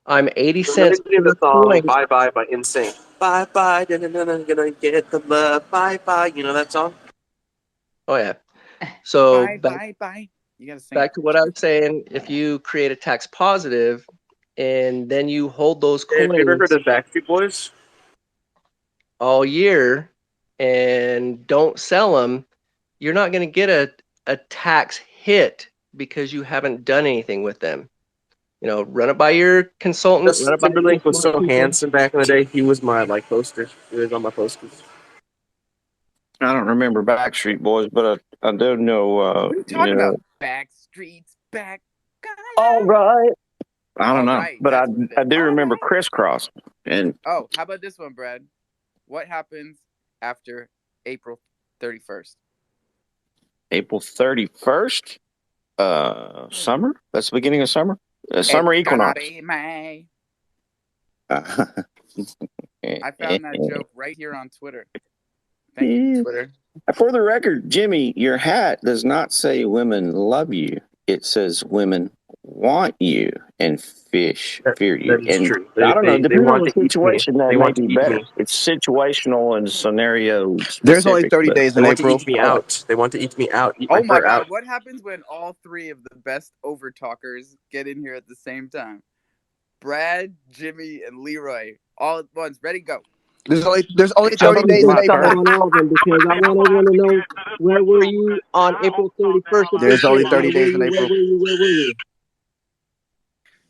I'm 80 Let cents me do the per song coin. Bye Bye by Insane. Bye bye, gonna get the love. Bye bye. You know that song? Oh yeah. So Bye. You gotta sing. Back to what I was saying, if you create a tax positive and then you hold those Hey, have you ever heard coins of Backstreet Boys? all year and don't sell them, you're not going to get a tax hit because you haven't done anything with them. You know, run it by your consultant, run Justin it by some Timberlake was smart so people. handsome back in the day. He was my poster. He was on my posters. I don't remember Backstreet Boys, but I do know. What are you talking about? Backstreet's back. All right. I don't All know, right, but that's what it I is. do All remember right. Crisscross. And how about this one, Brad? What happens after April 31st? April 31st, summer. That's the beginning of summer. Summer equinox. I found that joke right here on Twitter. Thank you, Twitter. For the record, Jimmy, your hat does not say women love you. It says women want you and fish fear you. That is And true. I don't know, They depending on want the to eat me. situation, that They may want to be eat better. me. It's situational and scenario There's only specific. 30 But days They in want to April. eat me out. They want to eat me out. Eat my Oh my heart God! out. What happens when all three of the best over talkers get in here at the same time? Brad, Jimmy, and Leroy all at once. Ready, go. There's only I'm 30 going to days go in My stuff April. turn. on all of them because I want everyone to know where were you on April 31st of this There's year? only Where 30 were days in you? Where April. were you? Where were you?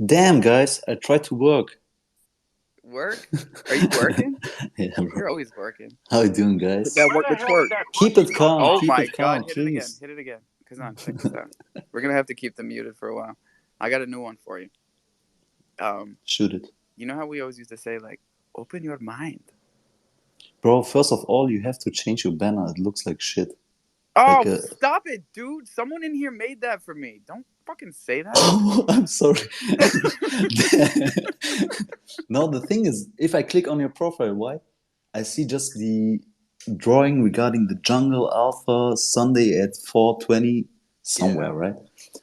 Damn, guys, I tried to work. Work? Are you working? Yeah, bro. You're always working. How you doing, Put guys? that work to twerk. Keep it calm. Oh Keep my it calm, God! Hit it again. please. Hit it again. Cause on, check this out. We're gonna have to keep them muted for a while. I got a new one for you. Shoot it. You know how we always used to say like, open your mind. Bro, first of all, you have to change your banner. It looks like shit. Like Oh, stop it, dude! Someone in here made that for me. Don't fucking say that. Oh, I'm sorry. No, the thing is, if I click on your profile, why? I see just the drawing regarding the jungle alpha Sunday at 4:20 somewhere, Yeah. right?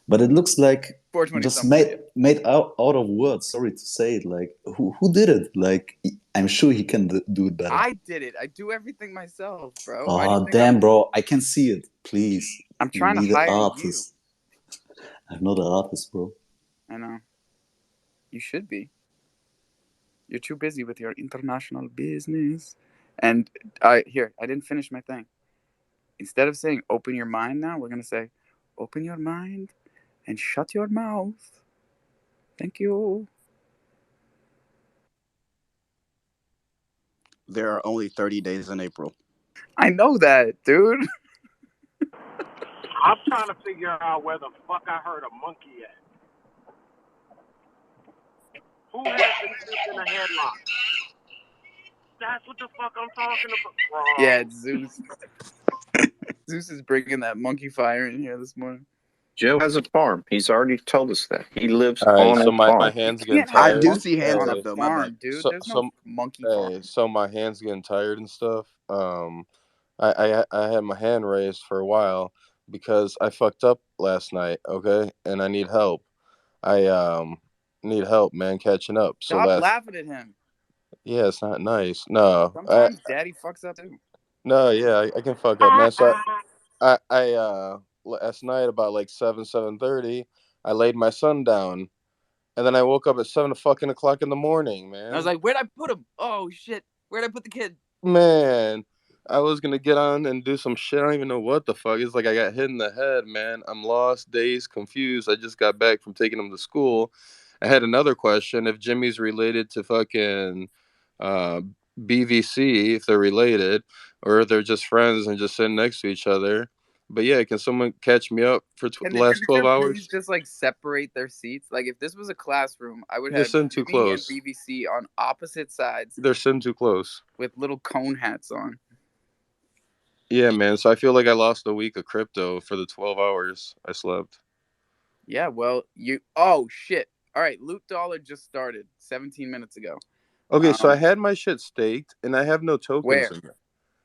But it looks like 420 just somewhere. made out of words. Sorry to say it. Like who did it? Like I'm sure he can do it better. I did it. I do everything myself, bro. Why do you Oh think damn, bro! I can see it. Please, I'm we trying to need an hire you? artist. I'm not an artist, bro. I know. You should be. You're too busy with your international business. And here, I didn't finish my thing. Instead of saying open your mind now, we're going to say open your mind and shut your mouth. Thank you. There are only 30 days in April. I know that, dude. I'm trying to figure out where the fuck I heard a monkey at. Who has been kept in a headlock? That's what the fuck I'm talking about, Yeah, bro. it's Zeus. Zeus is bringing that monkey fire in here this morning. Joe has a farm. He's already told us that. He lives All right, on so a my farm. hand's You getting can't have I tired. do see monkeys hand on a stuff though. My bad. farm, dude. There's no monkey farm. So my hand's getting tired and stuff. I had my hand raised for a while, because I fucked up last night, okay? And I need help. I need help, man, catching up. So Stop laughing at him. yeah, it's not nice. No. Sometimes daddy fucks up too. No, yeah, I can fuck up, man. So I last night about like 7:30, I laid my son down, and then I woke up at 7 o'clock in the morning, man. I was like, where'd I put him? Oh shit, where'd I put the kid? Man, I was gonna get on and do some shit. I don't even know what the fuck. It's like I got hit in the head, man. I'm lost, dazed, confused. I just got back from taking him to school. I had another question: if Jimmy's related to fucking uh, BVC, if they're related, or if they're just friends and just sitting next to each other. But yeah, can someone catch me up for Can the the last 12 teacher hours? please just like separate their seats? Like if this was a classroom, I would They're have sitting too Jimmy and close. BVC on opposite sides They're sitting too close. with little cone hats on. Yeah, man. So I feel like I lost a week of crypto for the 12 hours I slept. Yeah, well, oh shit. All right, Loot Dollar just started 17 minutes ago. Okay, so I had my shit staked, and I have no tokens Where? in there.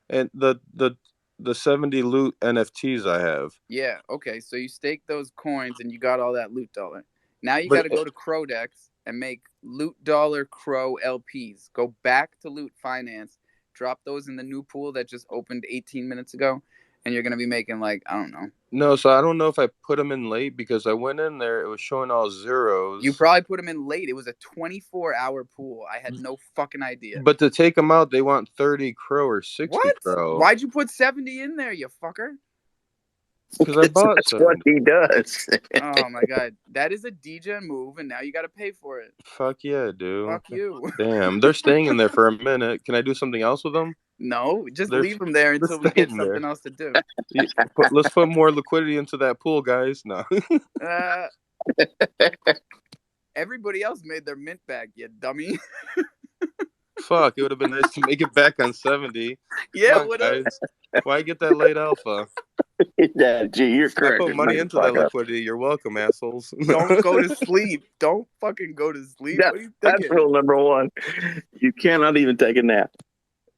And the 70 loot NFTs I have. Yeah, okay. So you stake those coins and you got all that Loot Dollar. Now you got to go to Crodex and make Loot Dollar Cro LPs. Go back to Loot Finance, drop those in the new pool that just opened 18 minutes ago, and you're gonna be making like, I don't know. No, so I don't know if I put them in late because I went in there, it was showing all zeros. You probably put them in late. It was a 24-hour pool. I had no fucking idea. But to take them out, they want 30 Cro or 60 What? Cro. Why'd you put 70 in there, you fucker? Because I bought That's 70. what he does. Oh my god, that is a DJ move, and now you got to pay for it. Fuck yeah, dude. Fuck you. Damn, they're staying in there for a minute. Can I do something else with them? No, just leave them there until we get something else to do. Let's put more liquidity into that pool, guys. No. Everybody else made their mint back, you dummy. Fuck, it would have been nice to make it back on 70. Yeah, what guys. Why get that late alpha? Yeah, gee, you're correct. I put money into that liquidity. You're welcome, assholes. Don't go to sleep. Don't fucking go to sleep. What are you thinking? That's rule number one. You cannot even take a nap.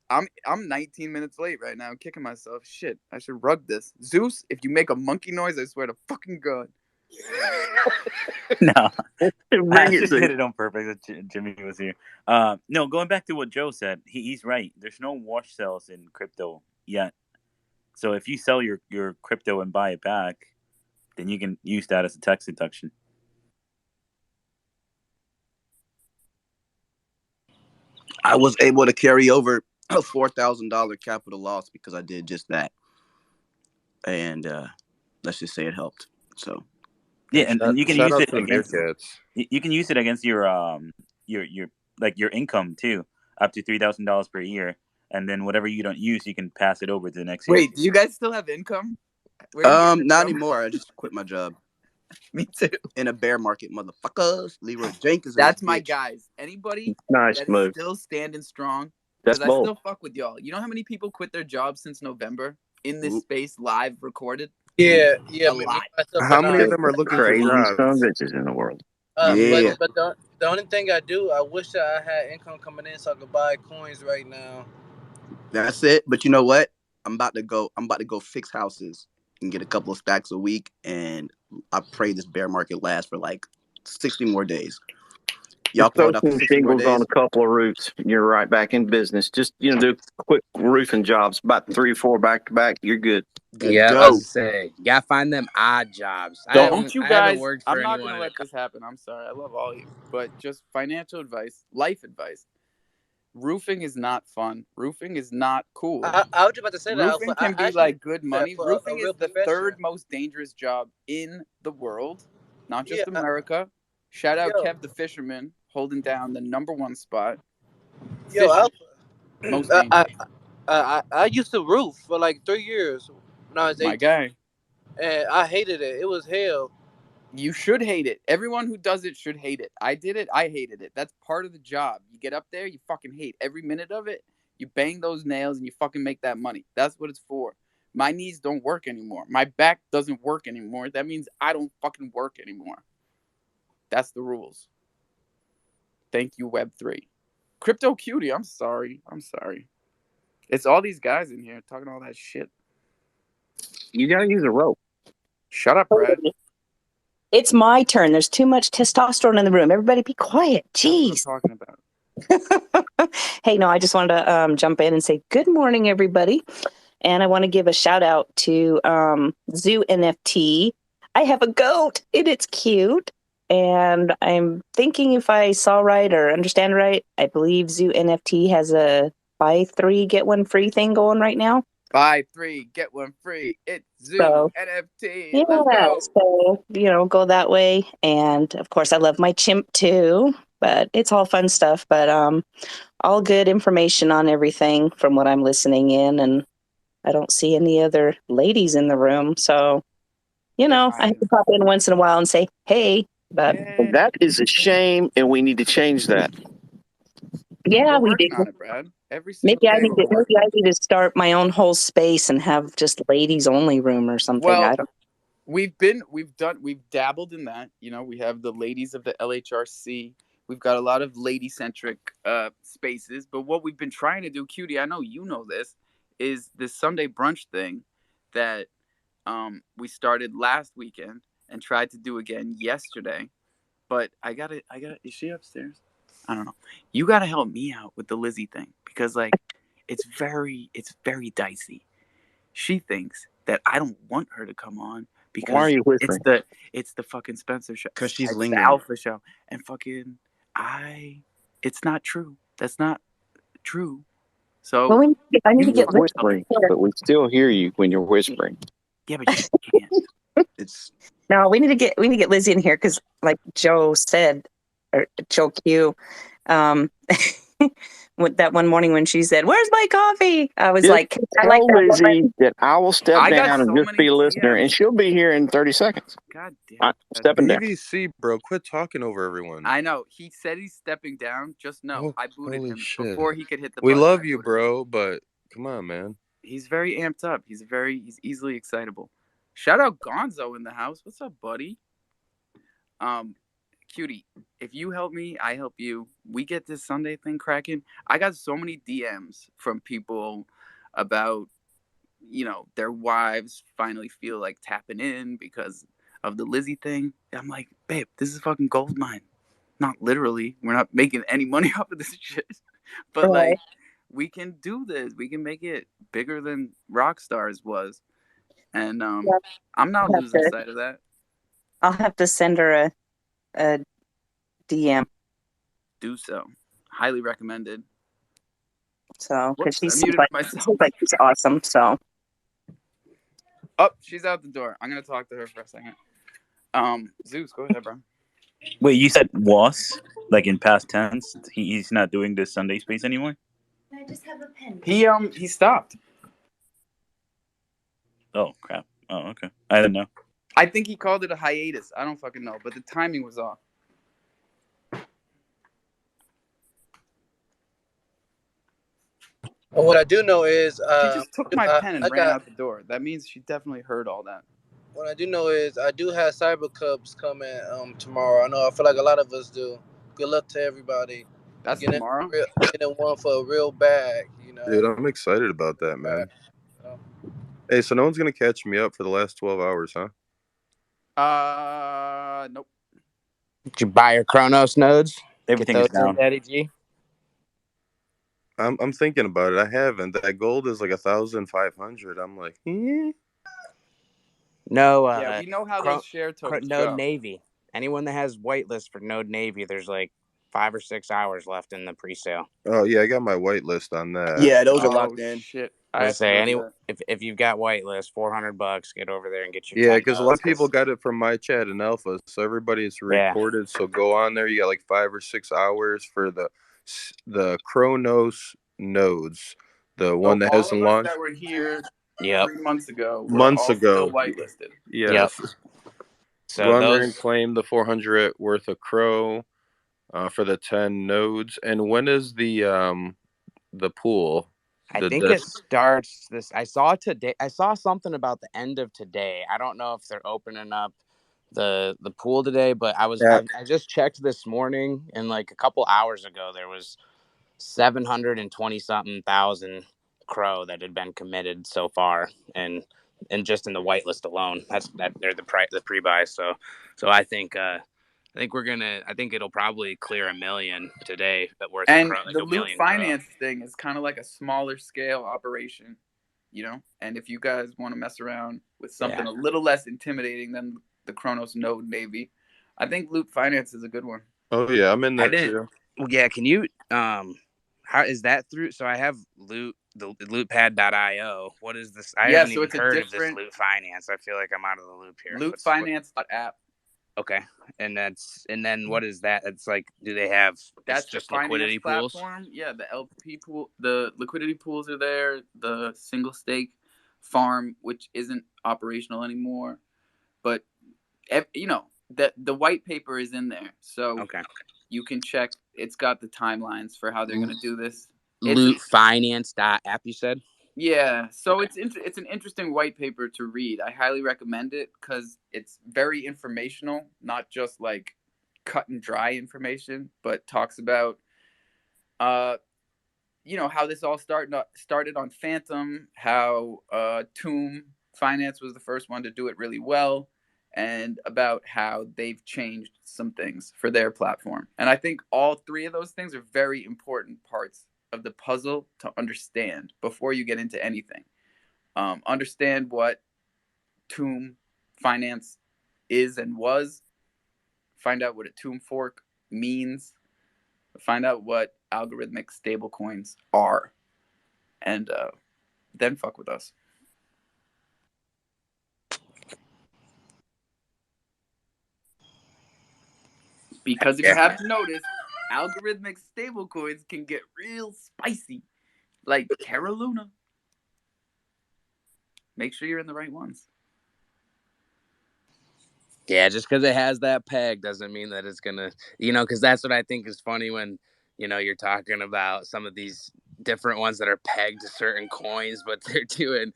I'm 19 minutes late right now. I'm kicking myself. Shit, I should rug this. Zeus, if you make a monkey noise, I swear to fucking God. No, I just did it on purpose. Jimmy was here. No, going back to what Joe said, he's right. There's no wash sales in crypto yet. So if you sell your crypto and buy it back, then you can use that as a tax deduction. I was able to carry over a $4,000 capital loss because I did just that, and let's just say it helped. So yeah, and you can use it against you can use it against your like your income too, up to $3,000 per year, and then whatever you don't use, you can pass it over to the next year. Wait, do you guys still have income? Not anymore. I just quit my job. Me too. In a bear market, motherfuckers. Leroy Jenkins. That's my guys. Anybody nice that's move. Still standing strong. That's bold. I still fuck with y'all. You know how many people quit their jobs since November in this space, live recorded? Yeah, a lot. How many of them are looking for jobs? Bitches in the world. Yeah. But the only thing I do, I wish that I had income coming in so I could buy coins right now. That's it. But you know what? I'm about to go fix houses and get a couple of stacks a week, and I pray this bear market lasts for like 60 more days. Y'all throw some shingles on a couple of roofs, and you're right back in business. Just do quick roofing jobs, about 3 or 4 back to back. You're good. Yeah, I was say, you gotta find them odd jobs. Don't you guys? I'm not gonna let this happen. I'm sorry. I love all of you, but just financial advice, life advice. Roofing is not fun. Roofing is not cool. I was about to say that. Roofing can be like good money. Roofing is the third most dangerous job in the world, not just America. Shout out Kev the Fisherman holding down the #1 spot. Most I used to roof for like 3 years when I was 18. My guy. And I hated it. It was hell. You should hate it. Everyone who does it should hate it. I did it. I hated it. That's part of the job. You get up there, you fucking hate every minute of it. You bang those nails and you fucking make that money. That's what it's for. My knees don't work anymore. My back doesn't work anymore. That means I don't fucking work anymore. That's the rules. Thank you, Web3. Crypto Cutie, I'm sorry. It's all these guys in here talking all that shit. You gotta use a rope. Shut up, Brad. It's my turn. There's too much testosterone in the room. Everybody be quiet. Jeez. That's what I'm talking about. Hey, no, I just wanted to jump in and say good morning, everybody. And I want to give a shout out to Zoo NFT. I have a goat and it's cute. And I'm thinking if I saw right or understand right, I believe Zoo NFT has a buy 3, get 1 free thing going right now. Buy 3, get 1 free. It's Zoo NFT. Yeah, Let's go. so, go that way. And of course, I love my chimp too, but it's all fun stuff. But all good information on everything from what I'm listening in. And I don't see any other ladies in the room. So, I have to pop in once in a while and say, hey. But that is a shame, and we need to change that. Yeah, we're we do. working on it, Brad. Every single day. Maybe I need to start my own whole space and have just ladies only room or something. Well, I don't. we've dabbled in that. We have the ladies of the LHRC. We've got a lot of lady centric spaces. But what we've been trying to do, Cutie, I know you know this, is this Sunday brunch thing that we started last weekend and tried to do again yesterday. But I gotta. Is she upstairs? I don't know. You gotta help me out with the Lizzie thing because it's very dicey. She thinks that I don't want her to come on because why are you whispering? It's the fucking Spencer show because she's it's lingering. the Alpha show and fucking it's not true. That's not true. So well, I need to get whispering, but we still hear you when you're whispering. Yeah, but she can't. It's no. We need to get Lizzie in here because, like Joe said, or Joe Q, that one morning when she said, "Where's my coffee?" I was just like, "I like Lizzie that I will step down and just be a listener, and she'll be here in 30 seconds." God damn. Stepping down. BBC, bro, quit talking over everyone. I know. He said he's stepping down. Just know, I booted him before he could hit the We button. love you, bro, but come on, man. He's very amped up. He's easily excitable. Shout out Gonzo in the house. What's up, buddy? Cutie, if you help me, I help you. We get this Sunday thing cracking. I got so many DMs from people about, their wives finally feel like tapping in because of the Lizzie thing. I'm like, babe, this is fucking gold mine. Not literally. We're not making any money off of this shit. But we can do this. We can make it bigger than Rockstars was. And I'm not losing sight of that. I'll have to send her a DM. Do so. Highly recommended. So, because she seems like she's awesome. So. Oh, she's out the door. I'm gonna talk to her for a second. Zeus, go ahead, bro. Wait, you said was like in past tense? He's not doing this Sunday space anymore. I just have a pen. He stopped. Oh crap! Oh okay. I didn't know. I think he called it a hiatus. I don't fucking know, but the timing was off. What I do know is she just took my pen and ran out the door. That means she definitely heard all that. What I do know is I do have Cyber Cubs coming tomorrow. I feel like a lot of us do. Good luck to everybody. That's tomorrow. Getting one for a real bag, Dude, I'm excited about that, man. Hey, so no one's gonna catch me up for the last 12 hours, huh? Nope. Did you buy your Chronos nodes? Everything is down. Daddy G. I'm thinking about it. I haven't. That gold is like 1,500. I'm like, No. Yeah, we know how those share tokens Node go. Navy. Anyone that has whitelist for Node Navy, there's like 5 or 6 hours left in the pre-sale. Oh yeah, I got my whitelist on that. Yeah, those are locked in. Shit. I say if you've got whitelist, $400, get over there and get your. Yeah, because a lot of people got it from my chat and alpha, so everybody's recorded. Yeah. So go on there. You got like 5 or 6 hours for the Chronos nodes, the one that hasn't launched. That were here 3 months ago. Still whitelisted. Yes. Yep. So go on there and claim the 400 worth of Cro for the 10 nodes. And when is the pool? I think it starts this. I saw today. I saw something about the end of today. I don't know if they're opening up the pool today, but I just checked this morning, and like a couple hours ago, there was 720 something thousand Cro that had been committed so far, and and just in the whitelist alone. They're the pre-buy. So I think it'll probably clear 1 million today, but worth of And Cro, like the 1 loot million Cro. finance thing is kind of like a smaller scale operation, you know. And if you guys want to mess around with something a little less intimidating than the Kronos Node Navy, I think loot finance is a good one. Oh yeah, I'm in that too. Yeah, can you how is that through? So I have the lootpad.io. What is this? I Yeah, haven't so even it's a heard of this different loot finance. I feel like I'm out of the loop here. lootfinance.app. Okay. And then what is that? It's like, do they have, That's it's the just finance liquidity pools? platform. Yeah, the LP pool, the liquidity pools are there. The single stake farm, which isn't operational anymore, but you know the white paper is in there, so Okay. you can check. It's got the timelines for how they're going to do this. Lootfinance.app, you said? Yeah, so it's an interesting white paper to read. I highly recommend it because it's very informational, not just like cut and dry information, but talks about how this all started on Phantom, how Tomb Finance was the first one to do it really well, and about how they've changed some things for their platform. And I think all three of those things are very important parts of the puzzle to understand before you get into anything. Understand what Tomb Finance is and was. Find out what a Tomb fork means. Find out what algorithmic stablecoins are, and then fuck with us. Because if you haven't noticed, algorithmic stablecoins can get real spicy, like Terra Luna. Make sure you're in the right ones. Yeah, just because it has that peg doesn't mean that it's gonna, because that's what I think is funny when, you're talking about some of these different ones that are pegged to certain coins, but they're doing,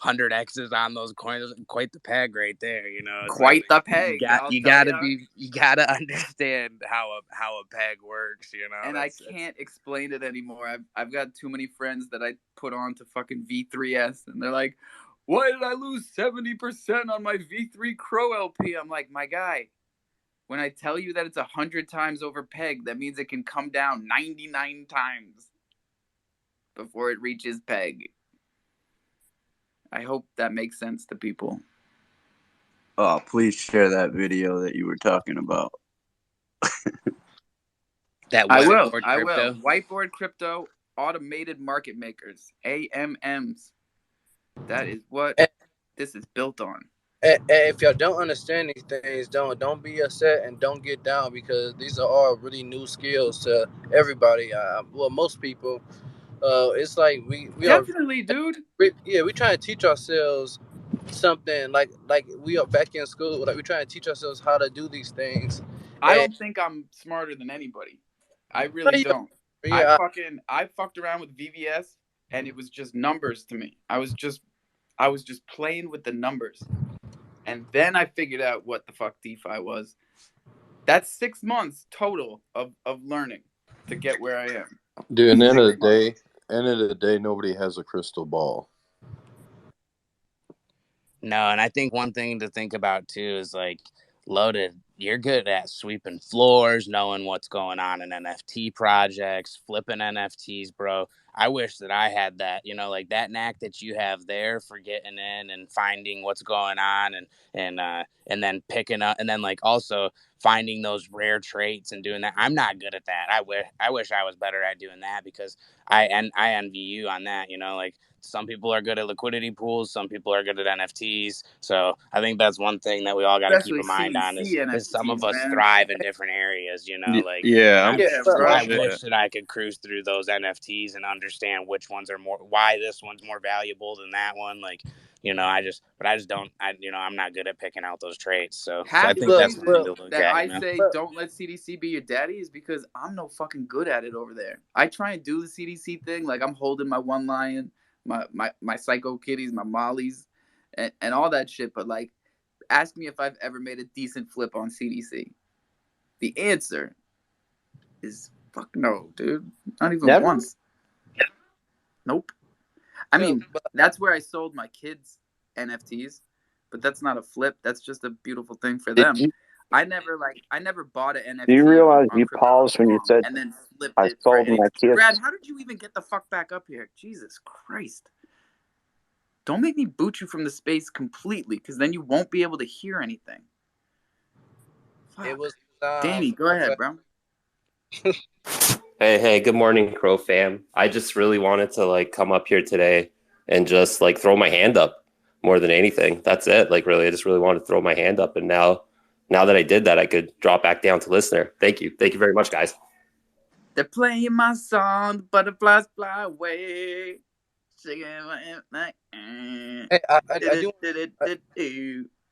100x's on those coins. Quite the peg right there, It's Quite like, the peg. you gotta understand how a peg works, And I can't explain it anymore. I've got too many friends that I put on to fucking V3S, and they're like, "Why did I lose 70% on my V3 Cro LP?" I'm like, my guy, when I tell you that it's 100 times over peg, that means it can come down 99 times before it reaches peg. I hope that makes sense to people. Oh, please share that video that you were talking about. That I whiteboard will. crypto. Whiteboard crypto, automated market makers, AMMs. That is what this is built on. And if y'all don't understand these things, don't be upset and don't get down, because these are all really new skills to everybody. Well, most people. It's like we Definitely, dude. we trying to teach ourselves something like we are back in school. Like we're trying to teach ourselves how to do these things. I don't think I'm smarter than anybody. I really don't. Yeah, I fucked around with VVS and it was just numbers to me. I was just playing with the numbers. And then I figured out what the fuck DeFi was. That's 6 months total of learning to get where I am. Dude, and end of the day, nobody has a crystal ball. No, and I think one thing to think about too is like, Loaded, you're good at sweeping floors, knowing what's going on in NFT projects, flipping NFTs, bro. I wish that I had that, like that knack that you have there for getting in and finding what's going on and then picking up, and then like also finding those rare traits and doing that. I'm not good at that. I wish I was better at doing that, because I envy you on that, like some people are good at liquidity pools, some people are good at NFTs. So I think that's one thing that we all got to keep Especially in mind on is CDC some of NFTs, us man. thrive in different areas, like Yeah, I wish that I could cruise through those NFTs and understand which ones are why this one's more valuable than that one. Like, I just don't, I'm not good at picking out those traits. So I Half the think that's something reason to look that at, I say don't let CDC be your daddy is because I'm no fucking good at it over there. I try and do the CDC thing, like I'm holding my one lion, my psycho kitties, my mollies, and all that shit. But like, ask me if I've ever made a decent flip on CDC. The answer is fuck no, dude. Not even once. Nope. I mean, that's where I sold my kids NFTs, but that's not a flip. That's just a beautiful thing for them. I never bought an NFT Do you realize on you paused when you Crypto.com said and then flipped I it for sold anything. my kids? Brad, how did you even get the fuck back up here? Jesus Christ. Don't make me boot you from the space completely, because then you won't be able to hear anything. Fuck. It was Danny, go ahead, bro. Hey, good morning, Crow fam. I just really wanted to like come up here today and just like throw my hand up more than anything. That's it. Like really, I just really wanted to throw my hand up, and now that I did that, I could drop back down to listener. Thank you very much, guys. They're playing my song, the butterflies fly away. Hey,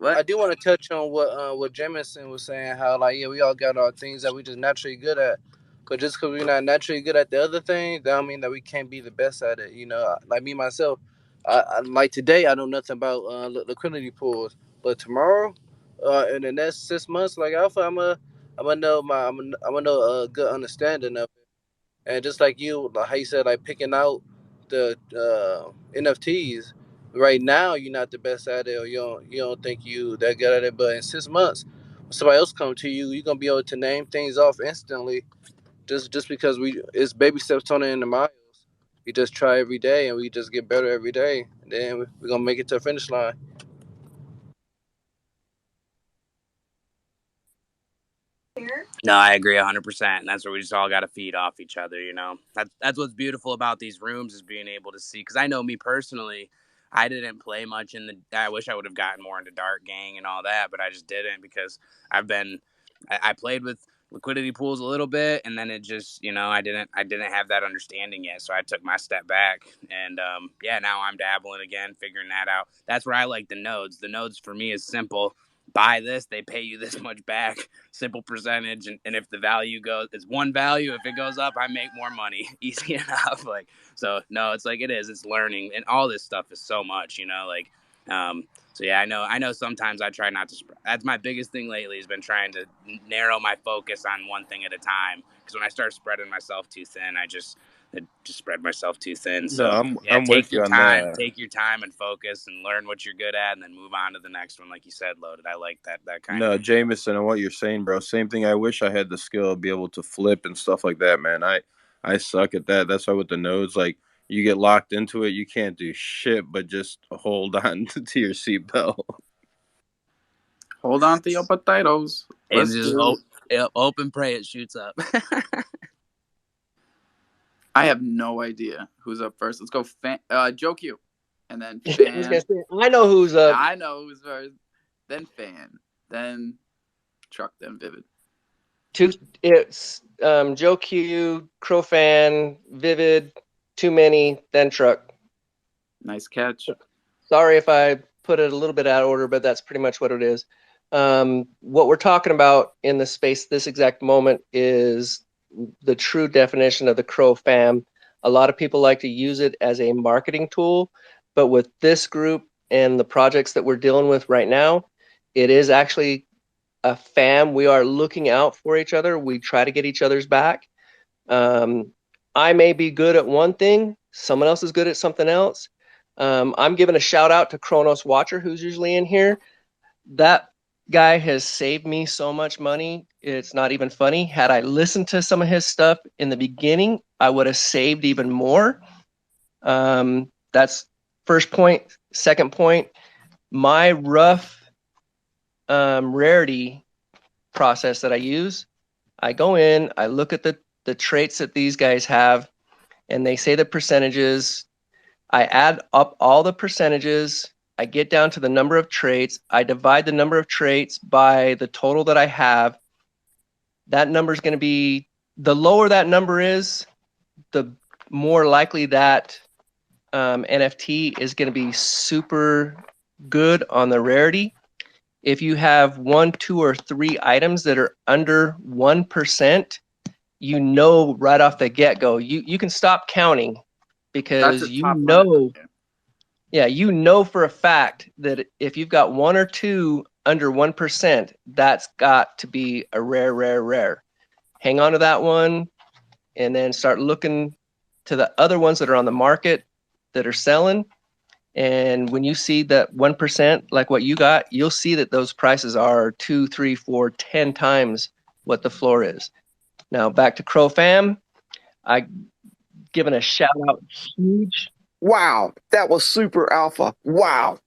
I do want to touch on what Jameson was saying. How like we all got our things that we just naturally good at. But just because we're not naturally good at the other thing, that don't mean that we can't be the best at it. Like me myself, I like today I know nothing about liquidity pools, but tomorrow, in the next 6 months, like Alpha, I'm gonna know a good understanding of it. And just like you, like how you said, like picking out the NFTs. Right now, you're not the best at it, or you don't think you that good at it. But in 6 months, when somebody else come to you, you're gonna be able to name things off instantly. Just because it's baby steps turning into miles. We just try every day, and we just get better every day. And then we're gonna make it to the finish line. No, I agree 100%. And that's where we just all got to feed off each other. That's what's beautiful about these rooms, is being able to see. Because I know me personally, I didn't play much I wish I would have gotten more into Dart Gang and all that, but I just didn't, because I played with liquidity pools a little bit, and then it just, I didn't have that understanding yet. So I took my step back, and now I'm dabbling again, figuring that out. That's where I like the nodes. The nodes for me is simple. Buy this, they pay you this much back, simple percentage, and if the value goes, it's one value. If it goes up, I make more money. Easy enough. It's learning, and all this stuff is so much, so yeah, I know sometimes I try not to that's my biggest thing lately, has been trying to narrow my focus on one thing at a time, because when I start spreading myself too thin, I just spread myself too thin. So I'm with you on that. take your time and focus and learn what you're good at, and then move on to the next one. Like you said, Loaded, I like that kind No, of. Jameson, and what you're saying, bro. Same thing. I wish I had the skill to be able to flip and stuff like that, man. I suck at that. That's why with the nodes, like you get locked into it, you can't do shit but just hold on to your seatbelt. Hold on to your potatoes. And just hope and pray it shoots up. I have no idea who's up first. Let's go Joe Q. And then Fan. I know who's up. I know who's first. Then Fan. Then Truck. Then Vivid. It's Joe Q, Crow Fan, Vivid, Too Many, then Truck. Nice catch. Sorry if I put it a little bit out of order, but that's pretty much what it is. What we're talking about in the space this exact moment is the true definition of the Crow fam. A lot of people like to use it as a marketing tool, but with this group and the projects that we're dealing with right now, it is actually a fam. We are looking out for each other. We try to get each other's back. I may be good at one thing. Someone else is good at something else. I'm giving a shout out to Kronos Watcher, who's usually in here. That guy has saved me so much money. It's not even funny. Had I listened to some of his stuff in the beginning, I would have saved even more. That's first point. Second point, my rough rarity process that I use, I go in, I look at the traits that these guys have, and they say the percentages. I add up all the percentages. I get down to the number of traits. I divide the number of traits by the total that I have. That number is going to be, the lower that number is, the more likely that NFT is going to be super good on the rarity. If you have 1, 2, or 3 items that are under 1%, you know right off the get-go, you can stop counting, because you know for a fact that if you've got 1 or 2 under 1%, that's got to be a rare. Hang on to that one, and then start looking to the other ones that are on the market. that are selling. And when you see that 1%, like what you got, you'll see that those prices are 2, 3, 4, 10 times what the floor is. Now back to Cro Fam. I given a shout out huge. Wow, that was super alpha. Wow.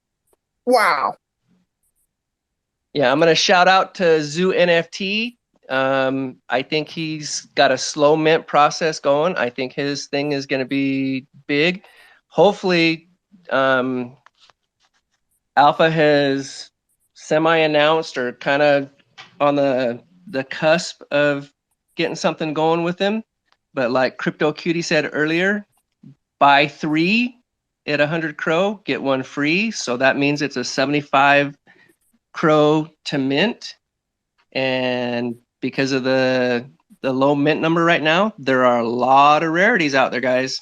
Yeah, I'm gonna shout out to Zoo NFT. I think he's got a slow mint process going. I think his thing is gonna be big. Hopefully, Alpha has semi-announced or kind of on the cusp of getting something going with him. But like Crypto Cutie said earlier, buy 3 at 100 Cro, get 1 free. So that means it's a 75 Cro to mint. And because of the low mint number right now, there are a lot of rarities out there, guys.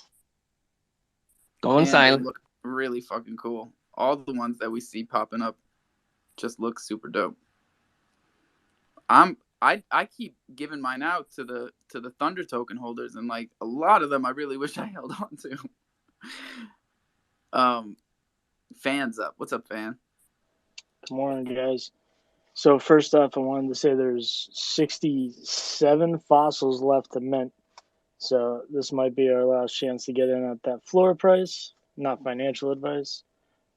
Going silent. They look really fucking cool. All the ones that we see popping up just look super dope. I keep giving mine out to the Thunder token holders, and like a lot of them I really wish I held on to. Fan's up. What's up, Fan? Good morning, guys. So first off, I wanted to say there's 67 fossils left to mint. So this might be our last chance to get in at that floor price. Not financial advice,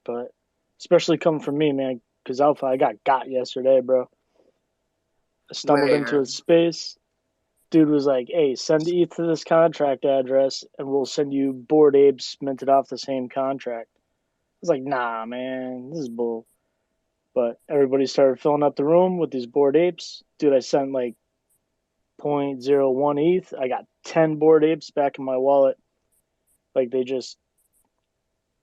but especially coming from me, man, because Alpha, I got yesterday, bro. I stumbled into a space. Dude was like, hey, send ETH to this contract address, and we'll send you Bored Apes minted off the same contract. I was like, nah, man, this is bull. But everybody started filling up the room with these Bored Apes. Dude, I sent like 0.01 ETH. I got 10 Bored Apes back in my wallet. Like they just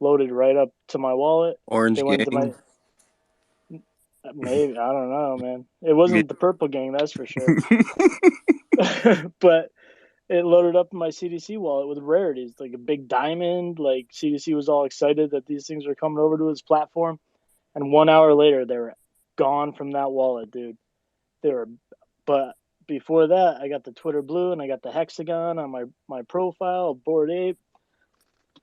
loaded right up to my wallet. Orange they went Gang? to my maybe, I don't know, man. It wasn't the Purple Gang, that's for sure. But it loaded up in my CDC wallet with rarities, like a big diamond. Like CDC was all excited that these things were coming over to his platform. And 1 hour later, they were gone from that wallet, dude. But before that, I got the Twitter Blue and I got the hexagon on my profile, Bored Ape.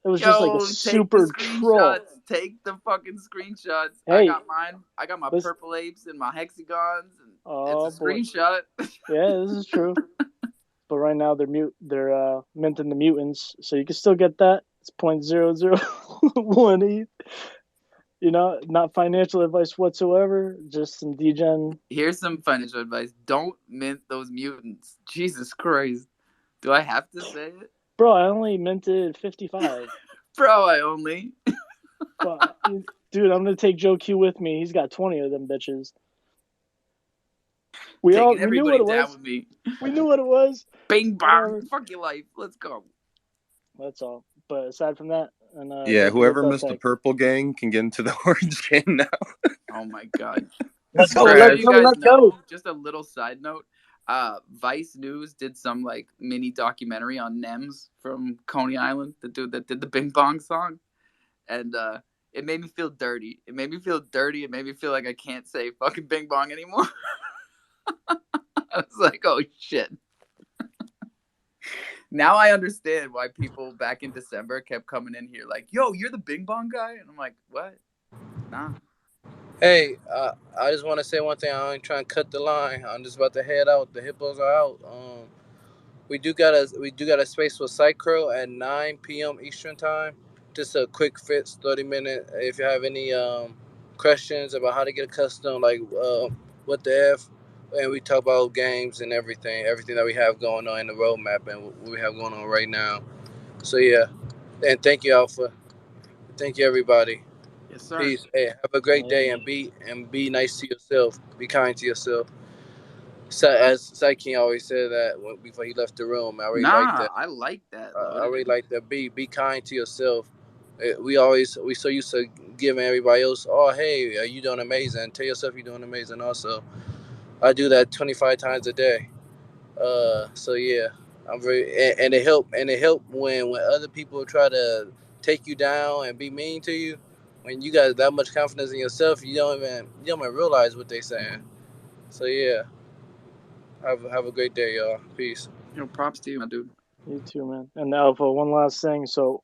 It was just like a super troll. Take the fucking screenshots. Hey, I got mine. I got my purple apes and my hexagons, and it's a screenshot. Yeah, this is true. But right now they're minting the mutants, so you can still get that. It's 0.001 ETH. You know, not financial advice whatsoever, just some degen. Here's some financial advice. Don't mint those mutants. Jesus Christ. Do I have to say it? Bro, I only minted 55. Bro, I only. But, dude, I'm going to take Joe Q with me. He's got 20 of them bitches. We knew what it was. With me. We knew what it was. Bing bang. Fuck your life. Let's go. That's all. But aside from that, and yeah, whoever missed the Purple Gang can get into the Orange Gang now. Oh my god. Let's go. Just a little side note. Vice News did some like mini documentary on Nems from Coney Island, the dude that did the Bing Bong song. And it made me feel dirty. It made me feel like I can't say fucking Bing Bong anymore. I was like, oh shit. Now I understand why people back in December kept coming in here like, yo, you're the Bing Bong guy? And I'm like, what? Nah. Hey, I just want to say one thing. I ain't trying to cut the line. I'm just about to head out. The hippos are out. We do got a space with Psychro at 9 p.m. Eastern time. Just a quick fix, 30-minute. If you have any questions about how to get a custom, like what the F, and we talk about games and everything that we have going on in the roadmap and what we have going on right now. So yeah, and thank you, Alpha. Thank you, everybody. Yes, sir. Peace. Hey, have a great day and be nice to yourself. Be kind to yourself. So, as Saikin always said that before he left the room, I really like that. I like that. I really like that. Be kind to yourself. We so used to giving everybody else, oh hey, are you doing amazing? Tell yourself you're doing amazing. Also, I do that 25 times a day. So yeah, I'm very and it help when other people try to take you down and be mean to you. When you got that much confidence in yourself, you don't even realize what they're saying. So yeah, have a great day, y'all. Peace. Props to you, my dude. You too, man. And Alpha, one last thing. So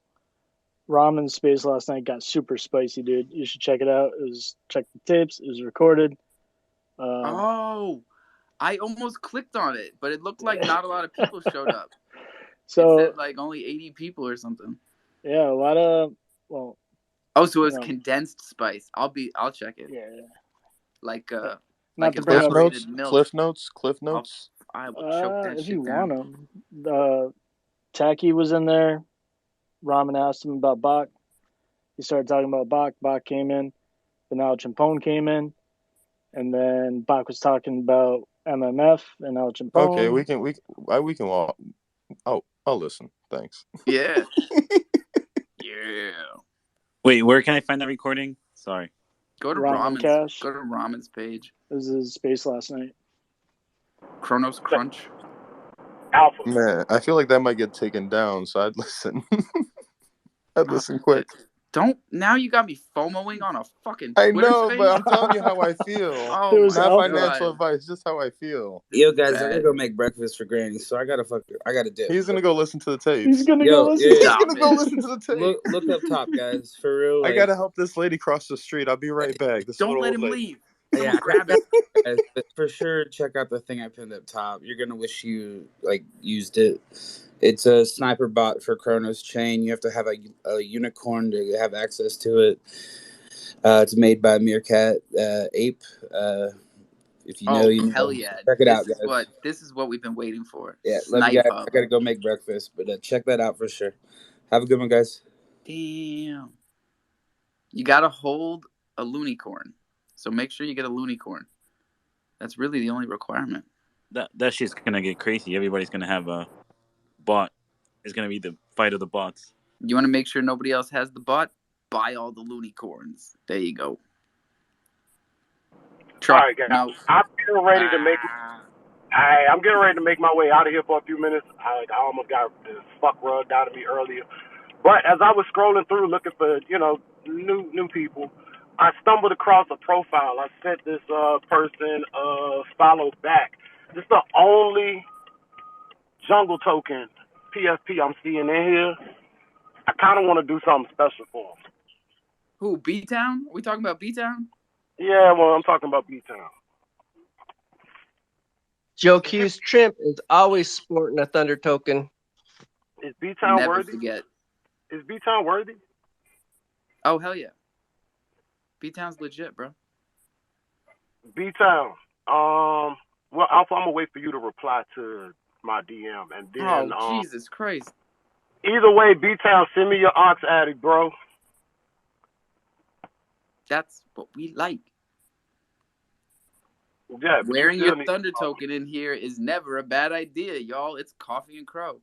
ramen space last night got super spicy, dude. You should check it out. Check the tapes. It was recorded. Oh, I almost clicked on it, but it looked like not a lot of people showed up. So it said like only 80 people or something. Yeah, a lot of Oh, so it was condensed spice. I'll check it. Yeah. Like Not to it's bring got up rated milk. Cliff notes. I will choke that if shit you down. want them. Taki was in there. Ramen asked him about Bach. He started talking about Bach. Bach came in. Then Al Champone came in. And then Bach was talking about MMF and Al Champone. Okay, we can all. I'll listen. Thanks. Yeah. Yeah. Wait, where can I find that recording? Sorry. Go to Ramen Ramen's. Cash. Go to Ramen's page. It was his space last night. Kronos Crunch. Alpha. Man, I feel like that might get taken down, so I'd listen. I'd listen quick. Don't. Now you got me FOMOing on a fucking I Twitter know, space? but I'm telling you how I feel. Oh, it was not Alpha. financial advice, just how I feel. Yo, guys, I gotta go make breakfast for Granny, so I gotta dip. He's gonna go listen to the tapes. He's gonna Yo, go listen. yeah, He's gonna go listen to the tape. Look up top, guys. For real. I gotta help this lady cross the street. I'll be right back. This Don't little let old him lady. leave. Yeah, Grab it. guys, but for sure, check out the thing I pinned up top. You're gonna wish you used it. It's a sniper bot for Kronos Chain. You have to have a unicorn to have access to it. It's made by Meerkat Ape. If you know, you know. Hell yeah! Check it out, guys. This is what we've been waiting for. Yeah, Snipe love you guys. Hub. I gotta go make breakfast, but check that out for sure. Have a good one, guys. Damn. You gotta hold a loonicorn, so make sure you get a loonicorn. That's really the only requirement. That shit's gonna get crazy. Everybody's gonna have a bot. It's gonna be the fight of the bots. You want to make sure nobody else has the bot? Buy all the loonicorns. There you go. All right, guys. No. I'm getting ready to make. I'm getting ready to make my way out of here for a few minutes. I almost got the fuck rubbed out of me earlier. But as I was scrolling through looking for new people, I stumbled across a profile. I sent this person follow back. This is the only jungle token PSP I'm seeing in here. I kind of want to do something special for him. Who, B-Town? Are we talking about B-Town? Yeah, well, I'm talking about B-Town. Joe Q's Trimp is always sporting a Thunder token. Is B-Town Never worthy? forget. Is B-Town worthy? Oh, hell yeah. B-Town's legit, bro. B-Town. Well, Alpha, I'm going to wait for you to reply to my DM. And then, Jesus Christ. Either way, B-Town, send me your Ox Addict, bro. That's what we like. Yeah, wearing your Thunder token in here is never a bad idea, y'all. It's Coffee and Cro.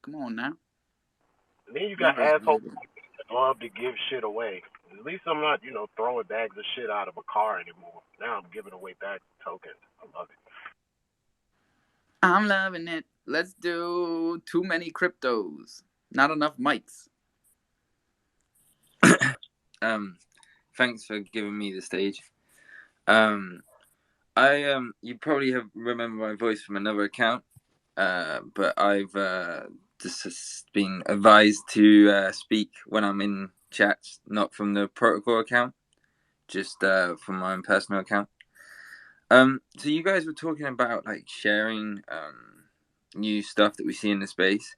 Come on now. And then you got assholes that love to give shit away. At least I'm not, throwing bags of shit out of a car anymore. Now I'm giving away bags of tokens. I love it. I'm loving it. Let's do too many cryptos. Not enough mics. Thanks for giving me the stage. You probably have remember my voice from another account, but I've just been advised to speak when I'm in chats, not from the protocol account, just from my own personal account. So you guys were talking about sharing new stuff that we see in the space,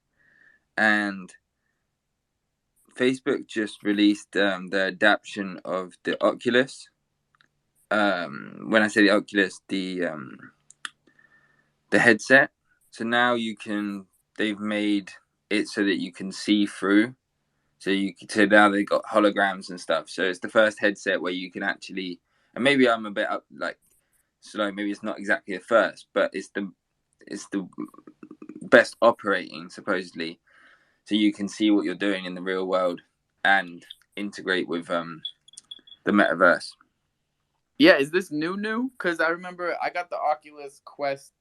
and Facebook just released the adaptation of the Oculus. When I say the Oculus, the headset. So now they've made it so that you can see through. So now they've got holograms and stuff. So it's the first headset where you can actually, and maybe I'm a bit slow. Maybe it's not exactly the first, but it's the best operating supposedly. So you can see what you're doing in the real world and integrate with the metaverse. Yeah, is this new? Because I remember I got the Oculus Quest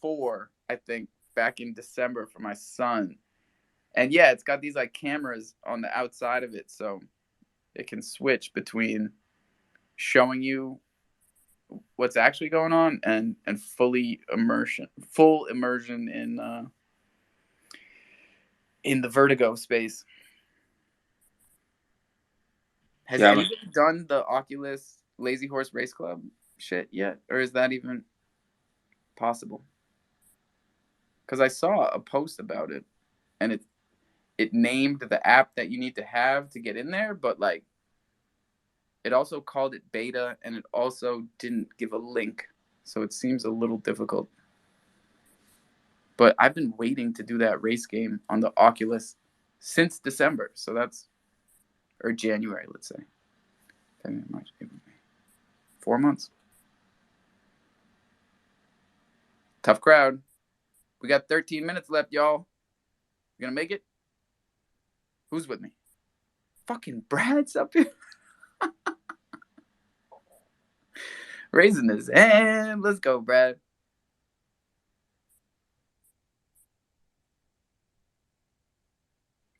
4, I think, back in December for my son. And yeah, it's got these cameras on the outside of it, so it can switch between showing you what's actually going on and full immersion in the vertigo space. Has Yeah, anybody done the Oculus Lazy Horse Race Club shit yet? Or is that even possible? Because I saw a post about it, and it named the app that you need to have to get in there, but like it also called it beta, and it also didn't give a link, so it seems a little difficult. But I've been waiting to do that race game on the Oculus since December, so that's, or January, let's say. February, March, April, May. 4 months. Tough crowd. We got 13 minutes left, y'all. You gonna make it? Who's with me? Fucking Brad's up here. Raising his hand. Let's go, Brad.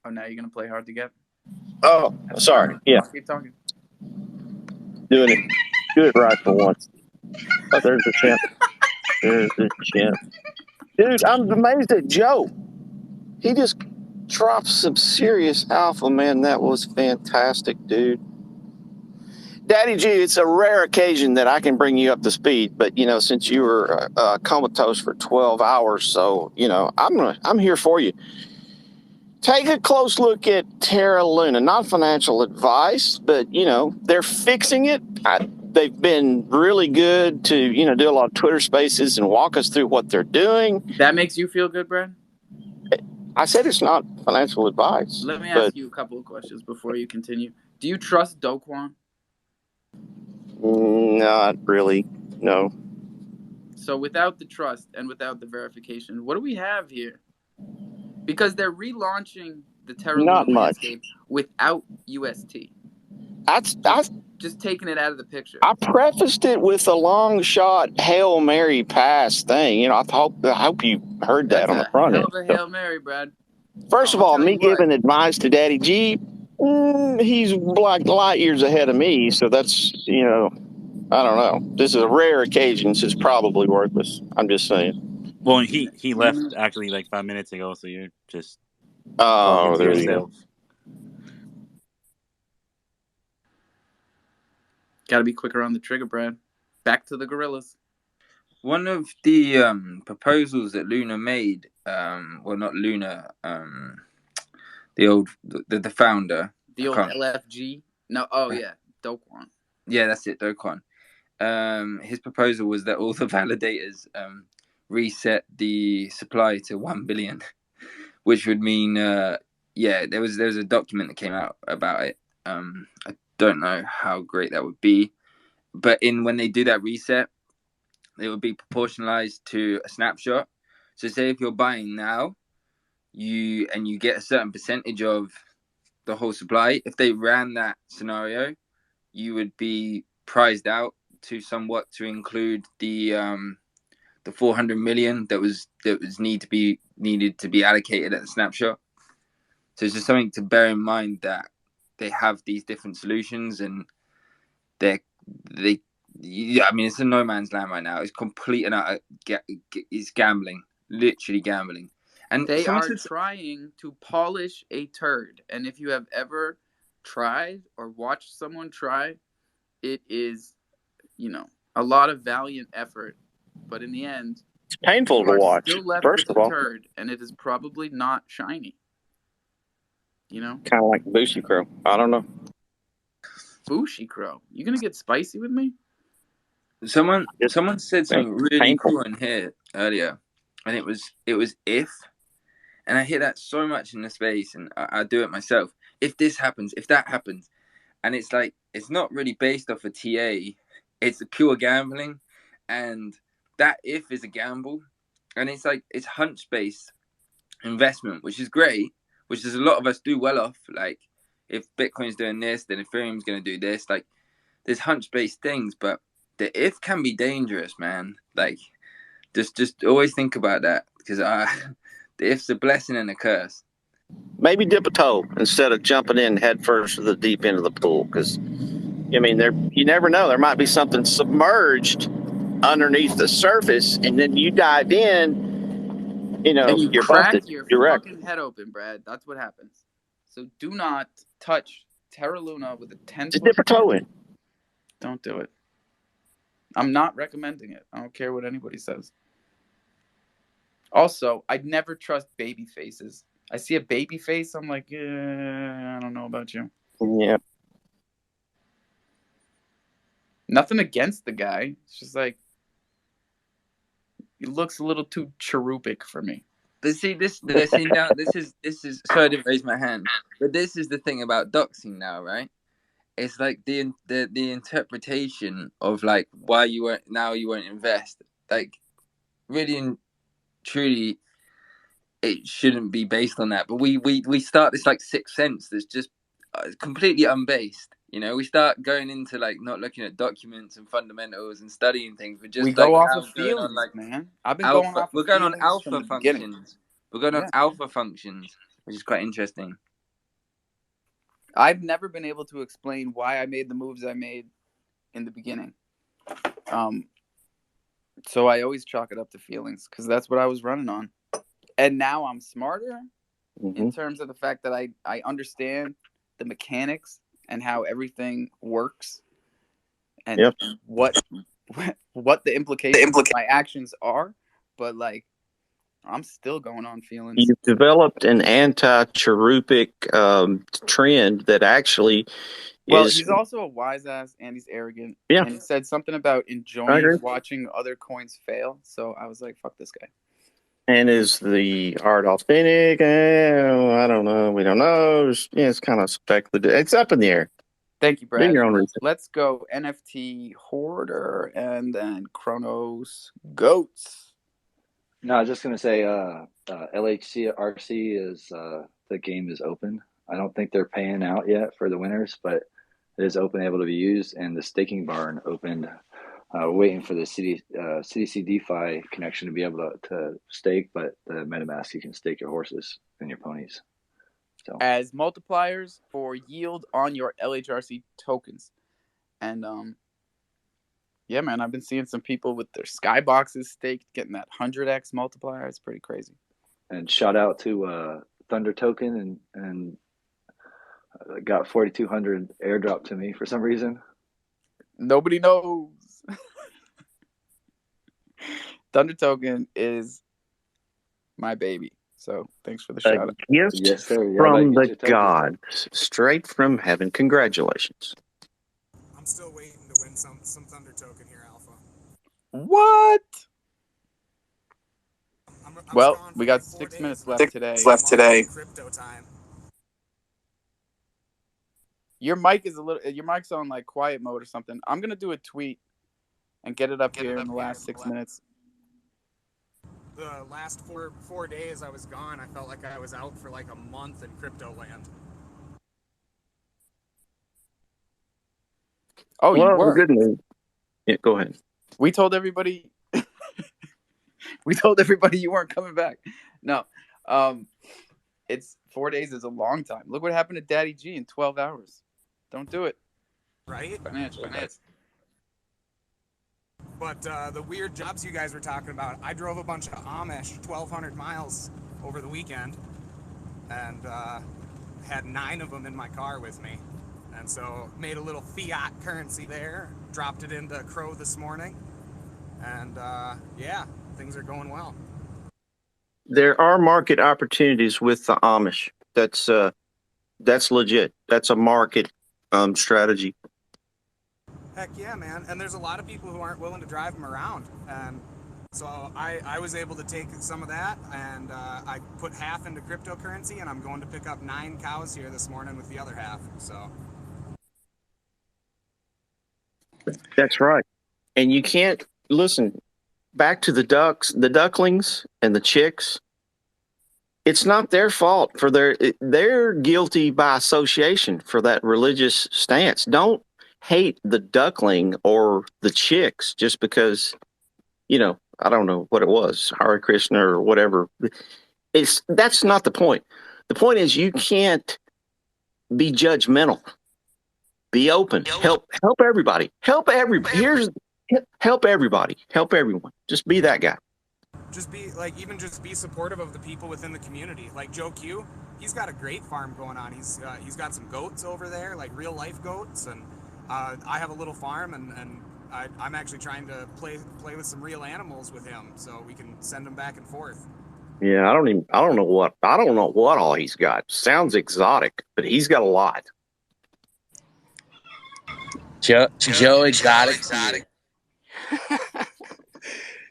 Oh, now you're gonna play hard to get? Oh, sorry. Yeah. I'll keep talking. Do it right for once. Oh, there's the champ. There's the champ. Dude, I'm amazed at Joe. He just dropped some serious alpha, man. That was fantastic, dude. Daddy G, it's a rare occasion that I can bring you up to speed, but you know, since you were comatose for 12 hours, so you know, I'm here for you. Take a close look at Terra Luna. Not financial advice, but you know, they're fixing it. They've been really good to, you know, do a lot of Twitter spaces and walk us through what they're doing. That makes you feel good, Brad? I said it's not financial advice. Let me ask you a couple of questions before you continue. Do you trust Do Kwon? Not really, no. So without the trust and without the verification, what do we have here? Because they're relaunching the Terra Luna landscape without UST. Just taking it out of the picture. I prefaced it with a long shot Hail Mary pass thing. You know, I hope you heard that on the front end. Hell of a Hail Mary, Brad. First of all, me giving advice to Daddy G, he's like light years ahead of me. So that's, you know, I don't know. This is a rare occasion. So it's probably worthless. I'm just saying. Well, he left actually like 5 minutes ago, so you're just talking to yourself. Got to be quicker on the trigger, Brad. Back to the gorillas. One of the proposals that Luna made, well, not Luna, the founder. The old LFG. No, yeah, Do Kwon. Yeah, that's it, Do Kwon. His proposal was that all the validators reset the supply to 1 billion, which would mean, there was a document that came out about it. I don't know how great that would be, but when they do that reset, it would be proportionalized to a snapshot. So say if you're buying now, you get a certain percentage of the whole supply. If they ran that scenario, you would be priced out to somewhat to include the 400 million that was needed to be allocated at the snapshot. So it's just something to bear in mind that they have these different solutions, and I mean, it's a no man's land right now. It's complete and utter, it's gambling, literally gambling. And they are trying to polish a turd. And if you have ever tried or watched someone try, it is, you know, a lot of valiant effort. But in the end, it's painful to watch. Still left First with of all, a turd, and it is probably not shiny. You know, kind of like Bushy Crow. I don't know. Bushy Crow, you gonna get spicy with me? Someone said something really cool in here earlier, and it was if, and I hear that so much in the space, and I do it myself. If this happens, if that happens, and it's like it's not really based off a TA, it's pure gambling, and that if is a gamble, and it's like it's hunch based investment, which is great, which is a lot of us do well off. Like if Bitcoin's doing this, then Ethereum's going to do this. Like there's hunch based things, but the if can be dangerous, man. Like just always think about that, because the if's a blessing and a curse. Maybe dip a toe instead of jumping in head first to the deep end of the pool, because I mean, you never know. There might be something submerged underneath the surface, and then you dive in, you know, and you're busted. Your You're wrecked. fucking head open, Brad. That's what happens. So do not touch Terra Luna with a 10 Just foot. dip a toe in. Don't do it. I'm not recommending it. I don't care what anybody says. Also, I'd never trust baby faces. I see a baby face, I'm like, I don't know about you. Yeah. Nothing against the guy. It's just like, he looks a little too cherubic for me. But see, this is. Sorry, I didn't raise my hand. But this is the thing about doxing now, right? It's like the interpretation of like why you won't invest. Like, really and truly, it shouldn't be based on that. But we start this like sixth sense that's just completely unbased. You know, we start going into like not looking at documents and fundamentals and studying things. We're We just go like off now of going on feelings, like man. I've been going alpha. off of We're going on feelings from alpha the beginning. functions. We're going on alpha functions, which is quite interesting. I've never been able to explain why I made the moves I made in the beginning. So I always chalk it up to feelings because that's what I was running on. And now I'm smarter in terms of the fact that I understand the mechanics and how everything works and what the implications of my actions are. But like, I'm still going on feelings. You've developed an anti-cherubic trend that actually Well, is. he's also a wise ass and he's arrogant. Yeah. And he said something about I enjoying agree. watching other coins fail. So I was like, fuck this guy. And is the art authentic? I don't know. We don't know. It's kind of speculative. It's up in the air. Thank you, Do Brad. your own research. Let's go NFT Hoarder and then Chronos Goats. No, I was just gonna say, LHCRC is the game is open. I don't think they're paying out yet for the winners, but it is open, able to be used, and the staking barn opened. Waiting for the CDC DeFi connection to be able to stake, but the MetaMask you can stake your horses and your ponies. So as multipliers for yield on your LHRC tokens, and yeah, man, I've been seeing some people with their skyboxes staked getting that 100x multiplier. It's pretty crazy. And shout out to Thunder Token and got 4,200 airdrop to me for some reason. Nobody knows. Thunder Token is my baby. So thanks for the shout out. Gift Yes, sir. Yeah, from the gods, straight from heaven. Congratulations. I'm still waiting to win some Thunder Token here, Alpha. What? Well, we got 6 minutes left today. Crypto time. Your mic's on like quiet mode or something. I'm gonna do a tweet and get it up here in the last 6 minutes. The last four days I was gone, I felt like I was out for like a month in crypto land. Oh, you were? Good news. Yeah, go ahead. We told everybody. We told everybody you weren't coming back. No, it's 4 days is a long time. Look what happened to Daddy G in 12 hours. Don't do it. Right? Financial. But the weird jobs you guys were talking about, I drove a bunch of Amish 1,200 miles over the weekend and had 9 of them in my car with me. And so made a little fiat currency there, dropped it into Cro this morning. And yeah, things are going well. There are market opportunities with the Amish. That's legit. That's a market strategy. Heck yeah, man. And there's a lot of people who aren't willing to drive them around. And so I was able to take some of that and I put half into cryptocurrency and I'm going to pick up 9 cows here this morning with the other half. So That's right. And you can't listen back to the ducklings and the chicks. It's not their fault for they're guilty by association for that religious stance. Don't hate the duckling or the chicks just because, I don't know what it was, Hare Krishna or whatever. That's not the point. The point is you can't be judgmental. Be open. Help everybody. Help everybody. Help everybody. Help everyone. Just be that guy. just be supportive of the people within the community. Like Joe Q, he's got a great farm going on. He's got some goats over there, like real life goats, and I have a little farm, and I'm actually trying to play with some real animals with him, so we can send them back and forth. Yeah, I don't know what all he's got. Sounds exotic, but he's got a lot. Joe Exotic.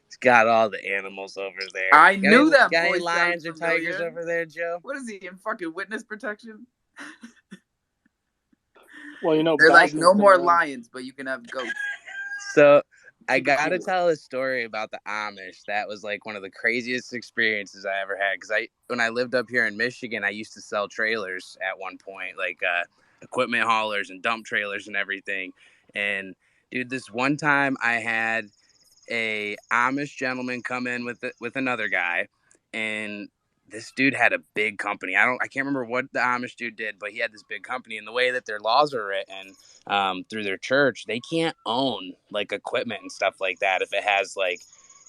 He's got all the animals over there. I knew that got any voice lions or sounds familiar. tigers over there, Joe? What is he in fucking witness protection? Well, you know, they're like no more around. lions, but you can have goats. So I gotta tell a story about the Amish. That was like one of the craziest experiences I ever had. Because when I lived up here in Michigan, I used to sell trailers at one point, like equipment haulers and dump trailers and everything. And dude, this one time I had a Amish gentleman come in with another guy, and this dude had a big company. I can't remember what the Amish dude did, but he had this big company. And the way that their laws are written through their church, they can't own like equipment and stuff like that if it has like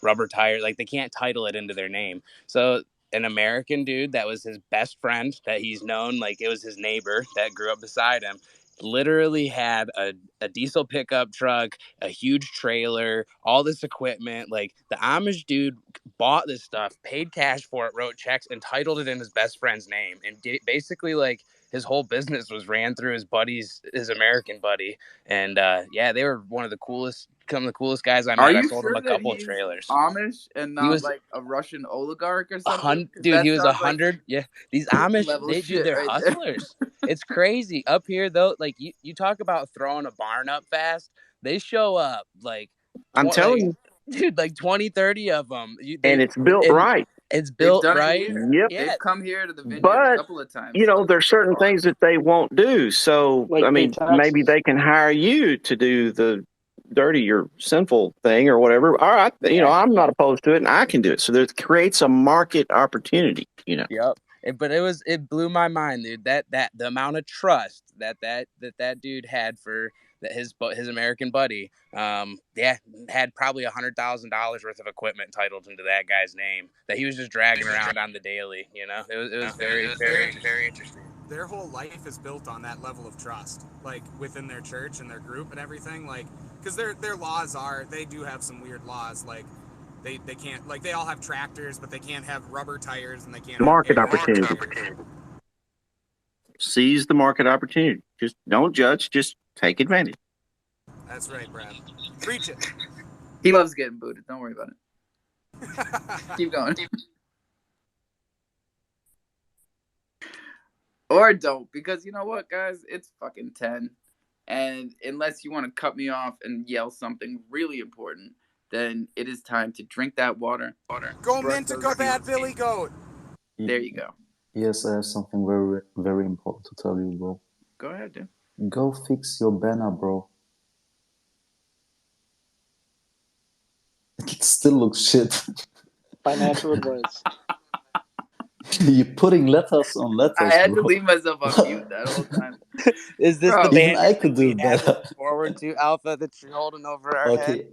rubber tires. Like they can't title it into their name. So an American dude that was his best friend, that he's known, like it was his neighbor that grew up beside him, literally had a diesel pickup truck, a huge trailer, all this equipment. Like the Amish dude bought this stuff, paid cash for it, wrote checks, and titled it in his best friend's name. And basically like his whole business was ran through his American buddy. And yeah, they were some of the coolest guys I met. Are you I sold sure him a that couple of he's trailers. Amish and not He was like a Russian oligarch or something? Dude, he was sounds 100. like yeah, these Amish, level shit they're right there. hustlers. It's crazy up here though. Like you talk about throwing a barn up fast. They show up like I'm telling you, dude, like 20, 30 of them. and it's built right. It's They've built done right. it here. Yep. Yeah. They've come here to the vineyard But a couple of times. you know, there's certain things that they won't do. So Like I mean, pay maybe taxes. they can hire you to do the dirty or sinful thing or whatever. All right, you know, I'm not opposed to it, and I can do it. So there creates a market opportunity. You know. Yep. It blew my mind, dude. That the amount of trust that dude had for his American buddy, had probably $100,000 worth of equipment titled into that guy's name that he was just dragging around on the daily. You know, it was very interesting. Their whole life is built on that level of trust, like within their church and their group and everything. Like, because their laws they do have some weird laws, like. They can't, like, they all have tractors, but they can't have rubber tires, and they can't Market have opportunity. Seize the market opportunity. Just don't judge. Just take advantage. That's right, Brad. Preach it. He loves getting booted. Don't worry about it. Keep going. Or don't, because you know what, guys? It's fucking 10. And unless you want to cut me off and yell something really important, then it is time to drink that water. Go mint to go bad Billy Goat. There you go. Yes, I have something very, very important to tell you, bro. Go ahead, dude. Go fix your banner, bro. It still looks shit. Financial advice. You're putting letters on letters, I had bro. to leave myself on mute that whole time. Is this Bro. the Even banner I could do we have better. looked forward to, Alpha, that you're holding over our head?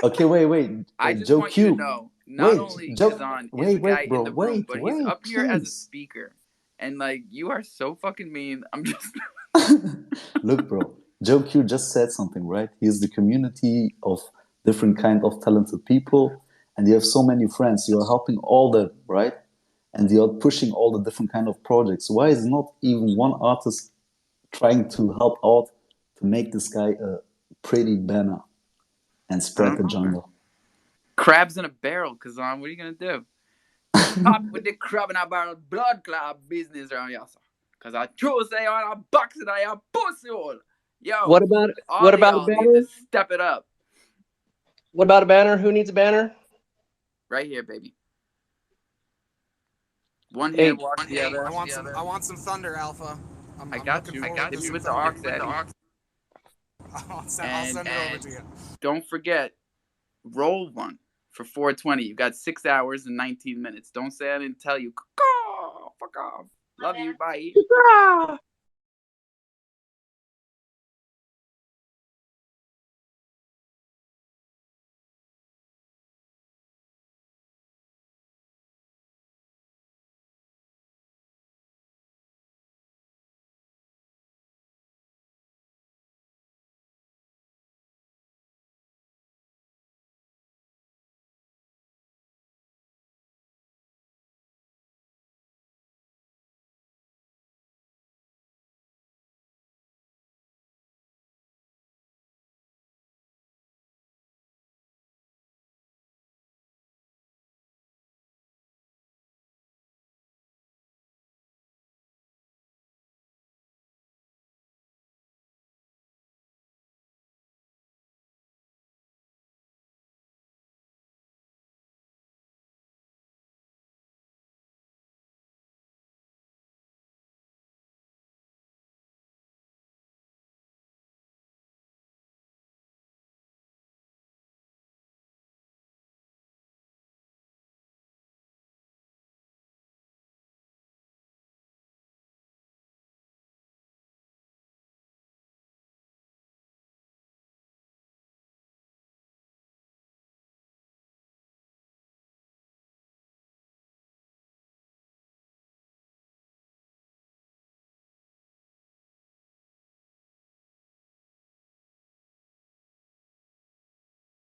Okay, wait. I just Joe want Q. you to know, not only is the guy bro, in the room, but he's up here as a please. speaker. And, like, you are so fucking mean. I'm just... Look, bro, Joe Q just said something, right? He's the community of different kind of talented people, and you have so many friends. You are helping all them, right? And you are pushing all the different kind of projects. Why is not even one artist trying to help out to make this guy a pretty banner and spread the jungle? Crabs in a barrel, Kazan. What are you going to do? Pop with the crab in a barrel blood club business around here, sir. Because I choose they on a box and I have pussy hole. Yo, what about a banner? Need to step it up. What about a banner? Who needs a banner? Right here, baby. One hand, wash the other. I want some thunder, Alpha. I got you. Hit me with the ox, Eddie. I'll send it over to you. Don't forget, roll one for 420. You got 6 hours and 19 minutes. Don't say I didn't tell you. Fuck off. Love you. Bye.